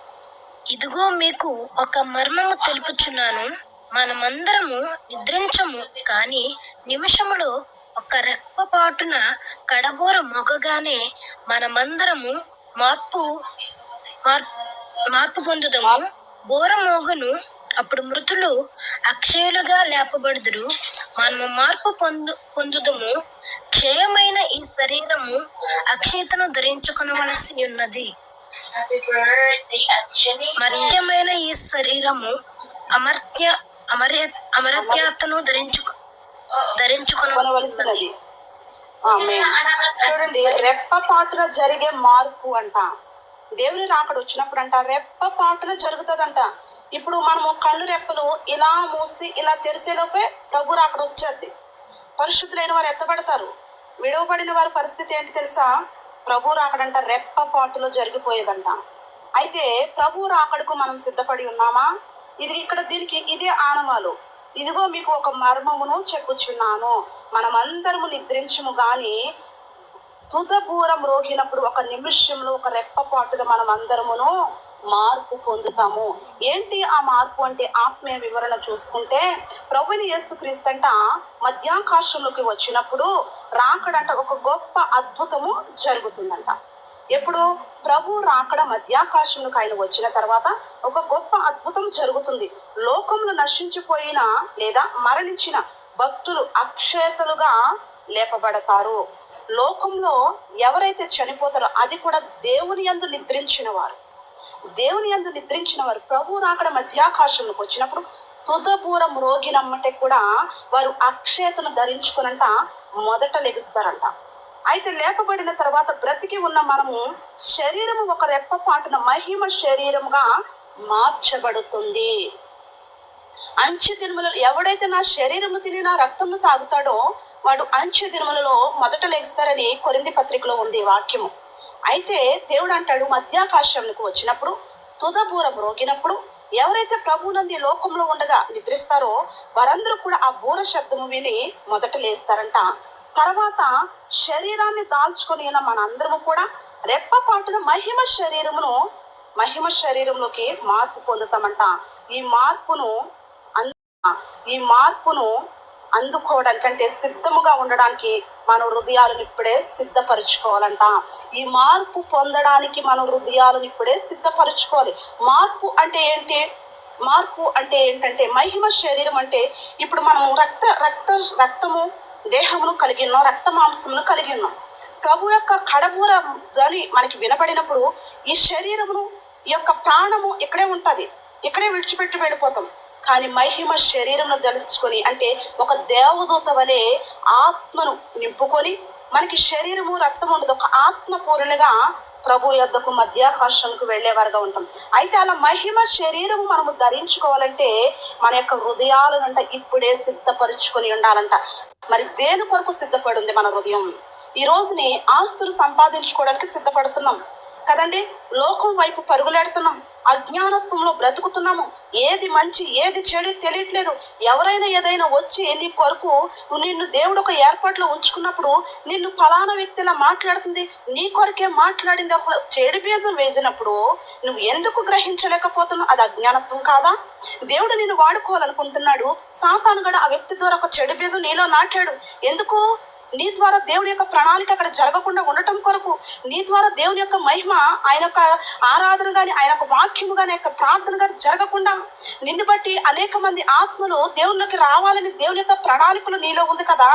ఇదిగో మీకు ఒక మర్మము తెలుపుచున్నాను, మనమందరము నిద్రించము, కానీ నిమిషములో ఒక రెప్పపాటున కడబోర మొగగానే మనమందరము మార్పు పొందుదము. బోర మోగను, అప్పుడు మృతులు అక్షయులుగా లేపబడుదురు. మనము మార్పు పొందుదము. క్షయమైన ఈ శరీరము అక్షయతను ధరించుకొనవలసి ఉన్నది. మర్త్యమైన ఈ శరీరము అమర్త్యతను ధరించుకొనవలసినది. చూడండి, రెప్పపాటున జరిగే మార్పు అంట. దేవుని రాకడ వచ్చినప్పుడు అంట రెప్పపాటున జరుగుతుందంట. ఇప్పుడు మనము కళ్ళు రెప్పలు ఇలా మూసి ఇలా తెరిసేలోపే ప్రభు రాకడ వచ్చేది. పరిశుద్ధులైన వారు ఎత్తబడతారు. విడవబడిన వారి పరిస్థితి ఏంటి తెలుసా? ప్రభు రాకడంట రెప్పపాటులో జరిగిపోయేదంట. అయితే ప్రభు రాకడకు మనం సిద్ధపడి ఉన్నామా? దీనికి ఇదే ఆనవాలు. ఇదిగో మీకు ఒక మర్మమును చెప్పుచున్నాను, మనమందరము నిద్రించము గాని తుదబూరం రోగినప్పుడు ఒక నిమిషంలో ఒక రెప్పపాటుగా మనం అందరమును మార్పు పొందుతాము. ఏంటి ఆ మార్పు అంటే? ఆత్మీయ వివరణ చూసుకుంటే ప్రభుని యేసుక్రీస్తు అంట మధ్యాకాశంలోకి వచ్చినప్పుడు రాకడంట ఒక గొప్ప అద్భుతము జరుగుతుందంట. ఎప్పుడు? ప్రభు రాకడ మధ్యాకాశంలోకి ఆయన వచ్చిన తర్వాత ఒక గొప్ప అద్భుతం జరుగుతుంది. లోకంలో నశించిపోయిన లేదా మరణించిన భక్తులు అక్షయతలుగా లేపబడతారు. లోకంలో ఎవరైతే చనిపోతారో అది కూడా దేవుని యందు నిద్రించిన వారు, దేవుని యందు నిద్రించిన వారు ప్రభు రాకడ మధ్యాకాశంలోకి వచ్చినప్పుడు తుదబూరం రోగినమ్మటే కూడా వారు అక్షయతను ధరించుకునంట మొదట లెగుస్తారంట. అయితే లేపబడిన తర్వాత బ్రతికి ఉన్న మనము శరీరము ఒక రెప్పపాటున మహిమ శరీరముగా మార్చబడుతుంది. అంచె దినములలో ఎవడైతే నా శరీరము తిని నా రక్తమును తాగుతాడో వాడు అంచె దినములలో మొదట లేస్తారని కొరింథీ పత్రికలో ఉంది వాక్యము. అయితే దేవుడు అంటాడు మధ్యాకాశంకు వచ్చినప్పుడు తుదబూరం రోగినప్పుడు ఎవరైతే ప్రభువునందు లోకంలో ఉండగా నిద్రిస్తారో వారందరూ కూడా ఆ బూర శబ్దము విని మొదట లేస్తారంట. తర్వాత శరీరాన్ని దాల్చుకొని ఉన్న మనందరము కూడా రెప్పపాటున మహిమ శరీరంలోకి మార్పు పొందుతామంట. ఈ మార్పును అందుకోవడానికంటే సిద్ధముగా ఉండడానికి మన హృదయాలను ఇప్పుడే సిద్ధపరచుకోవాలంట. ఈ మార్పు పొందడానికి మన హృదయాలను ఇప్పుడే సిద్ధపరచుకోవాలి. మార్పు అంటే ఏంటి? మార్పు అంటే ఏంటంటే మహిమ శరీరం అంటే ఇప్పుడు మనము రక్తము దేహమును కలిగి ఉన్నాం, రక్త మాంసమును కలిగి ఉన్నాం. ప్రభు యొక్క కడబూర ధ్వని మనకి వినపడినప్పుడు ఈ శరీరమును ఈ యొక్క ప్రాణము ఇక్కడే ఉంటుంది, ఇక్కడే విడిచిపెట్టి వెళ్ళిపోతాం. కానీ మహిమ శరీరమును దలుచుకొని అంటే ఒక దేవదూత వలె ఆత్మను నింపుకొని మనకి శరీరము రక్తం ఉండదు, ఒక ఆత్మ పూర్ణగా ప్రభు యొద్దకు మధ్యాకాశంకు వెళ్ళేవారుగా ఉంటాం. అయితే అలా మహిమ శరీరము మనము ధరించుకోవాలంటే మన యొక్క హృదయాలనంట ఇప్పుడే సిద్ధపరుచుకొని ఉండాలంట. మరి దేని కొరకు సిద్ధపడి ఉంది మన హృదయం? ఈ రోజుని ఆస్తులు సంపాదించుకోవడానికి సిద్ధపడుతున్నాం కదండి, లోకం వైపు పరుగులెడుతున్నాం, అజ్ఞానత్వంలో బ్రతుకుతున్నాము. ఏది మంచి ఏది చెడు తెలియట్లేదు. ఎవరైనా ఏదైనా వచ్చి నీ కొరకు నిన్ను దేవుడు ఒక ఏర్పాట్లో ఉంచుకున్నప్పుడు నిన్ను ఫలానా వ్యక్తిలా మాట్లాడుతుంది, నీ కొరకే మాట్లాడింది, అప్పుడు చెడు బీజం వేసినప్పుడు నువ్వు ఎందుకు గ్రహించలేకపోతున్నావు? అది అజ్ఞానత్వం కాదా? దేవుడు నిన్ను వాడుకోవాలనుకుంటున్నాడు. సాతాను కూడా ఆ వ్యక్తి ద్వారా ఒక చెడు బీజం నీలో నాటాడు. ఎందుకు? నీ ద్వారా దేవుని యొక్క ప్రణాళిక అక్కడ జరగకుండా ఉండటం కొరకు, నీ ద్వారా దేవుని యొక్క మహిమ, ఆయన యొక్క ఆరాధన కానీ, ఆయన యొక్క వాక్యము కానీ, యొక్క ప్రార్థన కానీ జరగకుండా నిన్ను బట్టి అనేక మంది ఆత్మలు దేవునిలోకి రావాలని దేవుని యొక్క ప్రణాళికలు నీలో ఉంది కదా.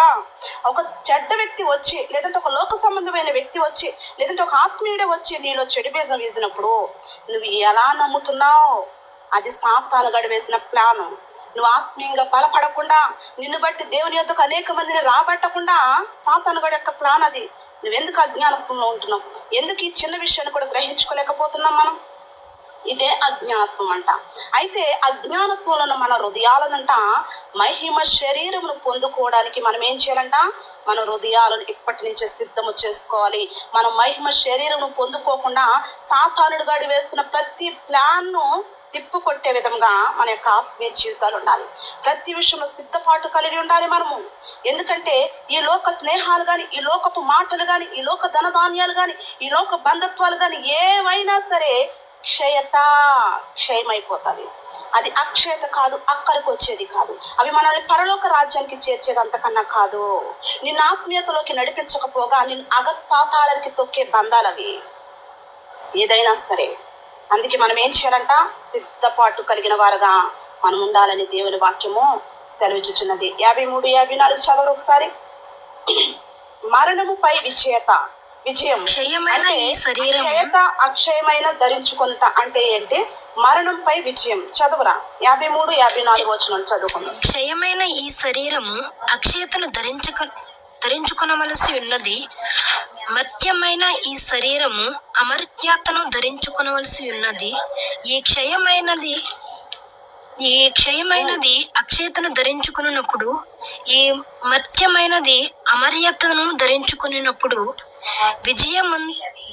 ఒక చెడ్డ వ్యక్తి వచ్చి, లేదంటే ఒక లోక సంబంధమైన వ్యక్తి వచ్చి, లేదంటే ఒక ఆత్మీయుడే వచ్చి నీలో చెడు బీజం వేసినప్పుడు నువ్వు ఎలా నమ్ముతున్నావు? అది సాతాను గడివేసిన ప్లాను. నువ్వు ఆత్మీయంగా బలపడకుండా, నిన్ను బట్టి దేవుని యొద్దకు అనేక మందిని రాబట్టకుండా సాతాను గడి యొక్క ప్లాన్ అది. నువ్వెందుకు అజ్ఞానంలో ఉంటున్నావు? ఎందుకు ఈ చిన్న విషయాన్ని కూడా గ్రహించుకోలేకపోతున్నాం మనం? ఇదే అజ్ఞానత్వం అంట. అయితే అజ్ఞానత్వంలో మన హృదయాలనంట మహిమ శరీరమును పొందుకోవడానికి మనం ఏం చేయాలంట? మన హృదయాలను ఇప్పటి నుంచే సిద్ధము చేసుకోవాలి. మనం మహిమ శరీరమును పొందుకోకుండా సాతానుడు గాడి వేస్తున్న ప్రతి ప్లాన్ను తిప్పుకొట్టే విధంగా మన యొక్క ఆత్మీయ జీవితాలు ఉండాలి. ప్రతి విషయంలో సిద్ధపాటు కలిగి ఉండాలి మనము. ఎందుకంటే ఈ లోక స్నేహాలు కానీ, ఈ లోకపు మాటలు కానీ, ఈ లోక ధనధాన్యాలు కానీ, ఈ లోక బంధత్వాలు కానీ ఏవైనా సరే క్షయమైపోతుంది. అది అక్షయత కాదు, అక్కడికి వచ్చేది కాదు. అవి మనల్ని పరలోక రాజ్యానికి చేర్చేది అంతకన్నా కాదు. నిన్ను ఆత్మీయతలోకి నడిపించకపోగా నిన్ను అగత్పాతాళానికి తొక్కే బంధాలు అవి ఏదైనా సరే. అందుకే మనం ఏం చేయాలంట? సిద్ధపాటు కలిగిన వారుగా మనం ఉండాలని దేవుని వాక్యము సెలవిచ్చుచున్నది. 53, 54 చదవరు ఒకసారి. మరణముపై విజయం క్షయమైన అంటే ఈ శరీరము క్షయత అక్షయమైన ధరించుకుంటా అంటే ఏంటి? మరణంపై విజయం. చదువురా 53, 54 వచనాలు చదువుకుందాం. క్షయమైన ఈ శరీరము అక్షయతను ధరించుకొనవలసి ఉన్నది, మర్త్యమైన ఈ శరీరము అమర్త్యతను ధరించుకొనవలసి ఉన్నది. ఈ క్షయమైనది అక్షయతను ధరించుకున్నప్పుడు, ఈ మర్త్యమైనది అమర్యతను ధరించుకున్నప్పుడు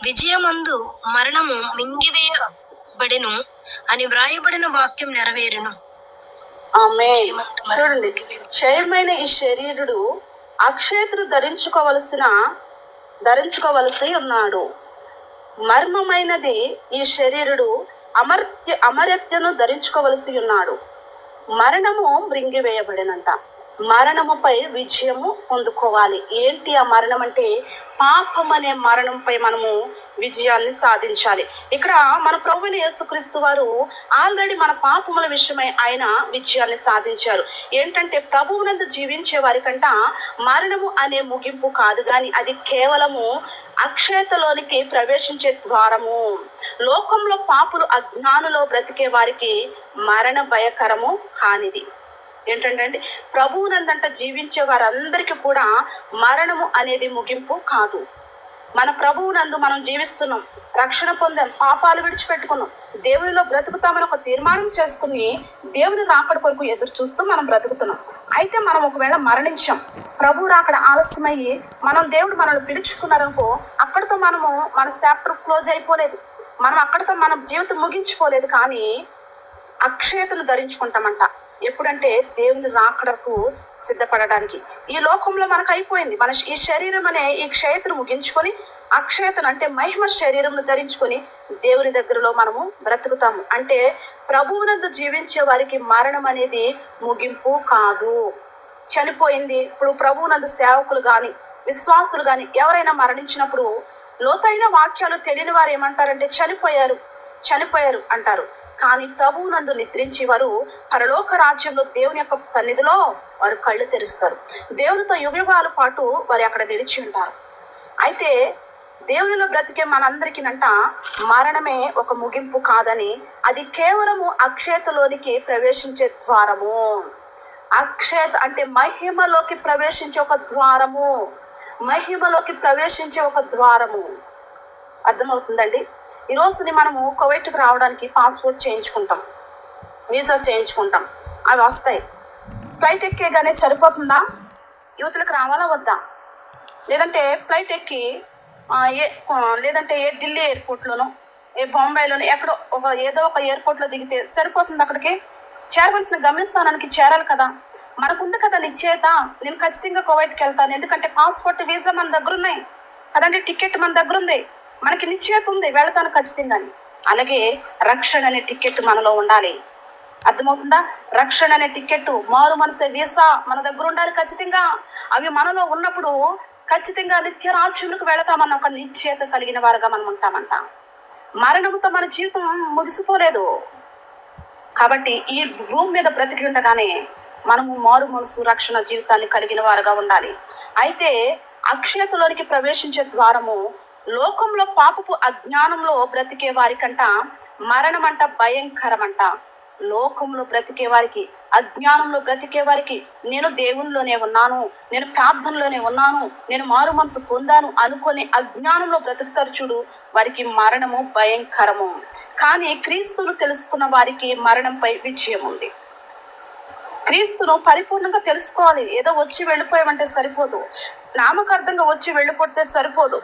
విజయమందు మరణము మింగివేయబడెను అని వ్రాయబడిన వాక్యం నెరవేరును. ఆమేన్. చూడండి, క్షయమైన ఈ శరీరుడు అక్షయతను ధరించుకోవలసి ఉన్నాడు. మర్మమైనది ఈ శరీరుడు అమర్త్యను ధరించుకోవలసి ఉన్నాడు. మరణము మృంగివేయబడినంట. మరణముపై విజయము పొందుకోవాలి. ఏంటి ఆ మరణం అంటే? పాపం అనే మరణంపై మనము విజయాన్ని సాధించాలి. ఇక్కడ మన ప్రభువైన యేసుక్రీస్తు వారు ఆల్రెడీ మన పాపముల విషయమై ఆయన విజయాన్ని సాధించారు. ఏంటంటే ప్రభువునందు జీవించే వారికంట మరణము అనే ముగింపు కాదు, కానీ అది కేవలము అక్షయతలోనికి ప్రవేశించే ద్వారము. లోకంలో పాపులు అజ్ఞానులో బ్రతికే వారికి మరణ భయకరము కానిది. ఏంటంటే ప్రభువునందంట జీవించే వారందరికీ కూడా మరణము అనేది ముగింపు కాదు. మన ప్రభువునందు మనం జీవిస్తున్నాం, రక్షణ పొందాం, పాపాలు విడిచిపెట్టుకున్నాం, దేవునిలో బ్రతుకుతామని ఒక తీర్మానం చేసుకుని దేవుని రాకడ కొరకు ఎదురు చూస్తూ మనం బ్రతుకుతున్నాం. అయితే మనం ఒకవేళ మరణించాం, ప్రభు రాకడ ఆలస్యమయ్యి దేవుడు మనల్ని పిలుచుకున్నారనుకో, అక్కడితో మన చాప్టర్ క్లోజ్ అయిపోలేదు, మనం అక్కడితో మన జీవితం ముగించిపోలేదు. కానీ అక్షయతను ధరించుకుంటామంట. ఎప్పుడంటే దేవుని రాకడకు సిద్ధపడడానికి. ఈ లోకంలో మనకు అయిపోయింది. ఈ శరీరం అనే ఈ క్షయతను ముగించుకొని అక్షయతను అంటే మహిమ శరీరంను ధరించుకొని దేవుని దగ్గరలో మనము బ్రతుకుతాము. అంటే ప్రభువునందు జీవించే వారికి మరణం అనేది ముగింపు కాదు, చనిపోయింది. ఇప్పుడు ప్రభువునందు సేవకులు కానీ విశ్వాసులు కానీ ఎవరైనా మరణించినప్పుడు లోతైన వాక్యాలు తెలియని వారు ఏమంటారంటే చనిపోయారు అంటారు. కానీ ప్రభువునందు నిద్రించి వారు పరలోక రాజ్యంలో దేవుని యొక్క సన్నిధిలో వారు కళ్ళు తెరుస్తారు. దేవునితో యుగయుగాల పాటు వారు అక్కడ నిలిచి ఉంటారు. అయితే దేవునిలో బ్రతికే మనందరికీనంట మరణమే ఒక ముగింపు కాదని, అది కేవలము అక్షయతలోనికి ప్రవేశించే ద్వారము. అక్షయత అంటే మహిమలోకి ప్రవేశించే ఒక ద్వారము. మహిమలోకి ప్రవేశించే ఒక ద్వారము. అర్థమవుతుందండి? ఈరోజుని మనము కువైట్కి రావడానికి పాస్పోర్ట్ చేయించుకుంటాం, వీసా చేయించుకుంటాం, అవి వస్తాయి. ఫ్లైట్ ఎక్కేగానే సరిపోతుందా? యువతలకు రావాలా వద్దా? లేదంటే ఫ్లైట్ ఎక్కి లేదంటే ఢిల్లీ ఎయిర్పోర్ట్లోనో బాంబేలోనో ఎక్కడో ఏదో ఒక ఎయిర్పోర్ట్లో దిగితే సరిపోతుంది? అక్కడికి చేరవలసిన గమ్యస్థానానికి చేరాలి కదా. మనకుంది కదా నిశ్చయత, నేను ఖచ్చితంగా కువైట్కి వెళ్తాను, ఎందుకంటే పాస్పోర్ట్ వీసా మన దగ్గర ఉన్నాయి కదండి, టికెట్ మన దగ్గర ఉంది, మనకి నిశ్చయత ఉంది, వెళ్తాను ఖచ్చితంగాని. అలాగే రక్షణ అనే టికెట్ మనలో ఉండాలి. అర్థమవుతుందా? రక్షణ అనే టికెట్, మారు మనసు వీసా మన దగ్గర ఉండాలి ఖచ్చితంగా. అవి మనలో ఉన్నప్పుడు ఖచ్చితంగా నిత్య రాజ్యంలోకి వెళతామన్న ఒక నిశ్చయత కలిగిన వారుగా మనం ఉంటామంట. మరణంతో మన జీవితం ముగిసిపోలేదు కాబట్టి ఈ భూమి మీద బ్రతికి ఉండగానే మనము మారు మనసు రక్షణ జీవితాన్ని కలిగిన వారుగా ఉండాలి. అయితే అక్షయతలోనికి ప్రవేశించే ద్వారము లోకంలో పాపపు అజ్ఞానంలో బ్రతికే వారికంట మరణమంట భయంకరమంట. లోకంలో బ్రతికే వారికి, అజ్ఞానంలో బ్రతికే వారికి నేను దేవునిలోనే ఉన్నాను, నేను ప్రార్థనలోనే ఉన్నాను, నేను మారు మనసు పొందాను అనుకునే అజ్ఞానంలో బ్రతుకుతారు చూడు, వారికి మరణము భయంకరము. కానీ క్రీస్తును తెలుసుకున్న వారికి మరణంపై విజయం ఉంది. క్రీస్తును పరిపూర్ణంగా తెలుసుకోవాలి. ఏదో వచ్చి వెళ్ళిపోయామంటే సరిపోదు, నామకార్థంగా వచ్చి వెళ్ళిపోతే సరిపోదు,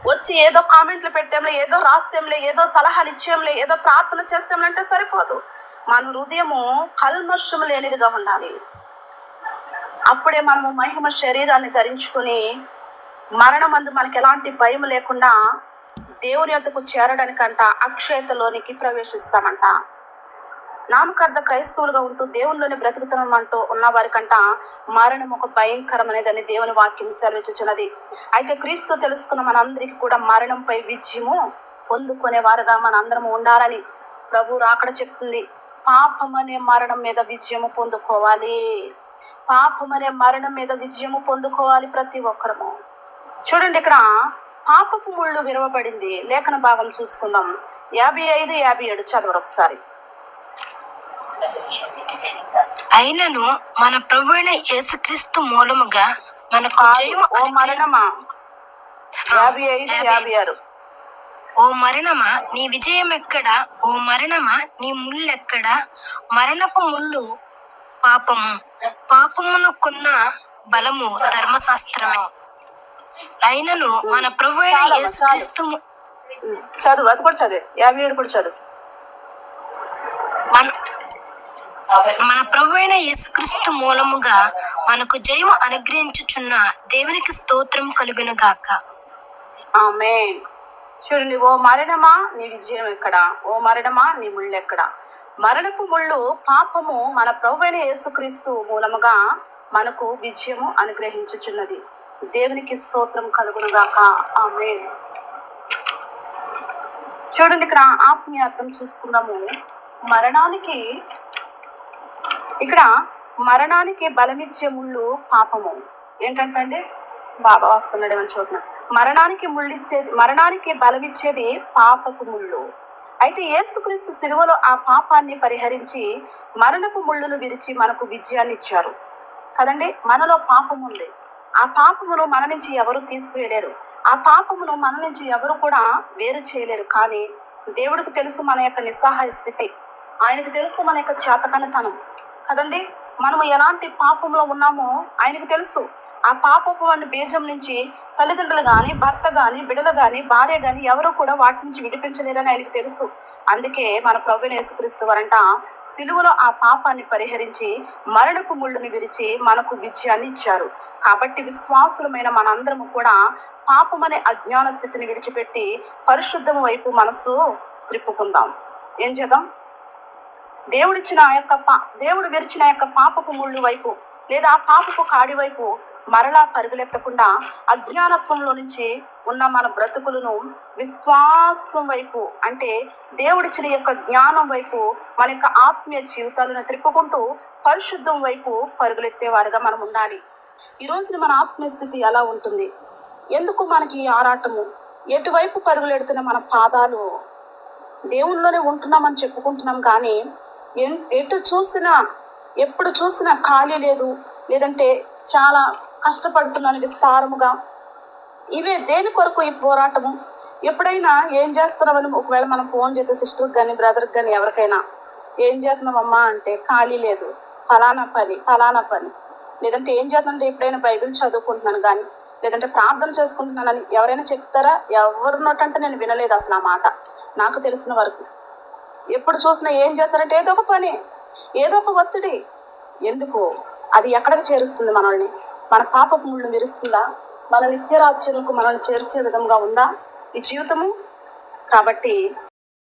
వచ్చి ఏదో కామెంట్లు పెట్టాంలే, ఏదో రాస్తాంలే, ఏదో సలహాలు ఇచ్చాంలే, ఏదో ప్రార్థన చేస్తాంలే అంటే సరిపోదు. మన హృదయము కల్మషం లేనిదిగా ఉండాలి. అప్పుడే మనము మహిమ శరీరాన్ని ధరించుకొని మరణమందు మనకి ఎలాంటి భయం లేకుండా దేవుని యొద్దకు చేరడానికంట అక్షయతలోనికి ప్రవేశిస్తామంట. నామకార్థ క్రైస్తవులుగా ఉంటూ దేవునిలోనే బ్రతుకుతున్నామంటూ ఉన్న వారికంట మరణం ఒక భయంకరమైనదని దేవుని వాక్యం సెలవిచ్చుచున్నది. అయితే క్రీస్తు తెలుసుకున్న మనందరికీ కూడా మరణంపై విజయము పొందుకునే వారుగా మన అందరము ఉండాలని ప్రభు రాకడ చెప్తుంది. పాపం అనే మరణం మీద విజయము పొందుకోవాలి. పాపం అనే మరణం మీద విజయము పొందుకోవాలి ప్రతి ఒక్కరము. చూడండి, ఇక్కడ పాపపు ముళ్ళు విరవబడింది. లేఖన భాగం చూసుకుందాం. 55, 57 చదవరు ఒకసారి. అయినను మన ప్రభువైన యేసుక్రీస్తు మూలముగా మనకు జయము ఓ మరణమా 55, 56. ఓ మరణమా నీ విజయం ఎక్కడా? ఓ మరణమా నీ ముళ్ళెక్కడా? మరణపు ముళ్ళు పాపము, పాపమునకున్న బలము ధర్మశాస్త్రమే. అయినను మన ప్రభువైన యేసుక్రీస్తు చదువు, అది కూడా చదువు. 57 కూడా చదువు. మన ప్రభువైన యేసుక్రీస్తు మూలముగా మనకు జయము అనుగ్రహించుచున్న దేవునికి స్తోత్రం కలుగును గాక. ఆమేన్. చూడండి, ఓ మరణమా నీ విజయం ఎక్కడ? ఓ మరణమా నీ ముళ్ళు ఎక్కడ? మరణపు ముళ్ళు పాపము మన ప్రభువైన యేసుక్రీస్తు మూలముగా మనకు విజయము అనుగ్రహించుచున్నది. దేవునికి స్తోత్రం కలుగును గాక. ఆమేన్. చూడండి, ఇక్కడ ఆత్మీయార్థం చూసుకున్నాము. మరణానికి బలమిచ్చే ముళ్ళు పాపము. ఏంటంటే బాబా వస్తున్నాడు ఏమని చూద్దాం. మరణానికి బలమిచ్చేది పాపపు ముళ్ళు. అయితే యేసుక్రీస్తు సిలువలో ఆ పాపాన్ని పరిహరించి మరణపు ముళ్ళును విరిచి మనకు విజయాన్ని ఇచ్చారు కదండి. మనలో పాపం ఉంది. ఆ పాపమును మన నుంచి ఎవరు తీసివేయలేరు. ఆ పాపమును మన నుంచి ఎవరు కూడా వేరు చేయలేరు. కానీ దేవుడికి తెలుసు మన యొక్క నిస్సహాయ స్థితి, ఆయనకు తెలుసు మన యొక్క చేతకనితనం కదండి. మనము ఎలాంటి పాపంలో ఉన్నామో ఆయనకు తెలుసు. ఆ పాపపు అనే బీజం నుంచి తల్లిదండ్రులు కానీ, భర్త కానీ, బిడ్డలు కానీ, భార్య కానీ ఎవరు కూడా వాటి నుంచి విడిపించలేరని ఆయనకు తెలుసు. అందుకే మన ప్రభువైన యేసుక్రీస్తు వారంట సిలువలో ఆ పాపాన్ని పరిహరించి మరణపు ముళ్ళుని విరిచి మనకు విజయాన్ని ఇచ్చారు. కాబట్టి విశ్వాసులమైన మనందరము కూడా పాపమనే అజ్ఞాన స్థితిని విడిచిపెట్టి పరిశుద్ధం వైపు మనసు త్రిప్పుకుందాం. ఏం చేద్దాం? దేవుడు విరిచిన ఆ యొక్క పాపపు ముళ్ళు వైపు లేదా పాపపు కాడి వైపు మరలా పరుగులెత్తకుండా అజ్ఞానత్వంలో నుంచి ఉన్న మన బ్రతుకులను విశ్వాసం వైపు, అంటే దేవుడిచ్చిన యొక్క జ్ఞానం వైపు మన యొక్క ఆత్మీయ జీవితాలను త్రిప్పుకుంటూ పరిశుద్ధం వైపు పరుగులెత్తేవారుగా మనం ఉండాలి. ఈ రోజున మన ఆత్మీయ స్థితి ఎలా ఉంటుంది? ఎందుకు మనకి ఈ ఆరాటము? ఎటువైపు పరుగులెడుతున్న మన పాదాలు? దేవునిలోనే ఉంటున్నామని చెప్పుకుంటున్నాం కానీ ఎప్పుడు చూసినా ఖాళీ లేదు, లేదంటే చాలా కష్టపడుతున్నాను విస్తారముగా. ఇవే దేని కొరకు ఈ పోరాటము? ఎప్పుడైనా ఏం చేస్తున్నామని ఒకవేళ మనం ఫోన్ చేస్తే సిస్టర్కి కానీ, బ్రదర్కి కానీ, ఎవరికైనా ఏం చేస్తున్నామమ్మా అంటే ఖాళీ లేదు, ఫలానా పని, లేదంటే ఏం చేద్దామంటే ఎప్పుడైనా బైబిల్ చదువుకుంటున్నాను కానీ, లేదంటే ప్రార్థన చేసుకుంటున్నానని ఎవరైనా చెప్తారా? ఎవరినోటంటే నేను వినలేదు అసలు ఆ మాట, నాకు తెలిసిన వరకు. ఎప్పుడు చూసినా ఏం చేస్తారంటే ఏదో ఒక పని, ఏదో ఒక ఒత్తిడి. ఎందుకు? అది ఎక్కడికి చేరుస్తుంది మనల్ని? మన పాపపు ముళ్ళు విరుస్తుందా? మన నిత్యరాజ్యముకు మనల్ని చేర్చే విధంగా ఉందా ఈ జీవితము? కాబట్టి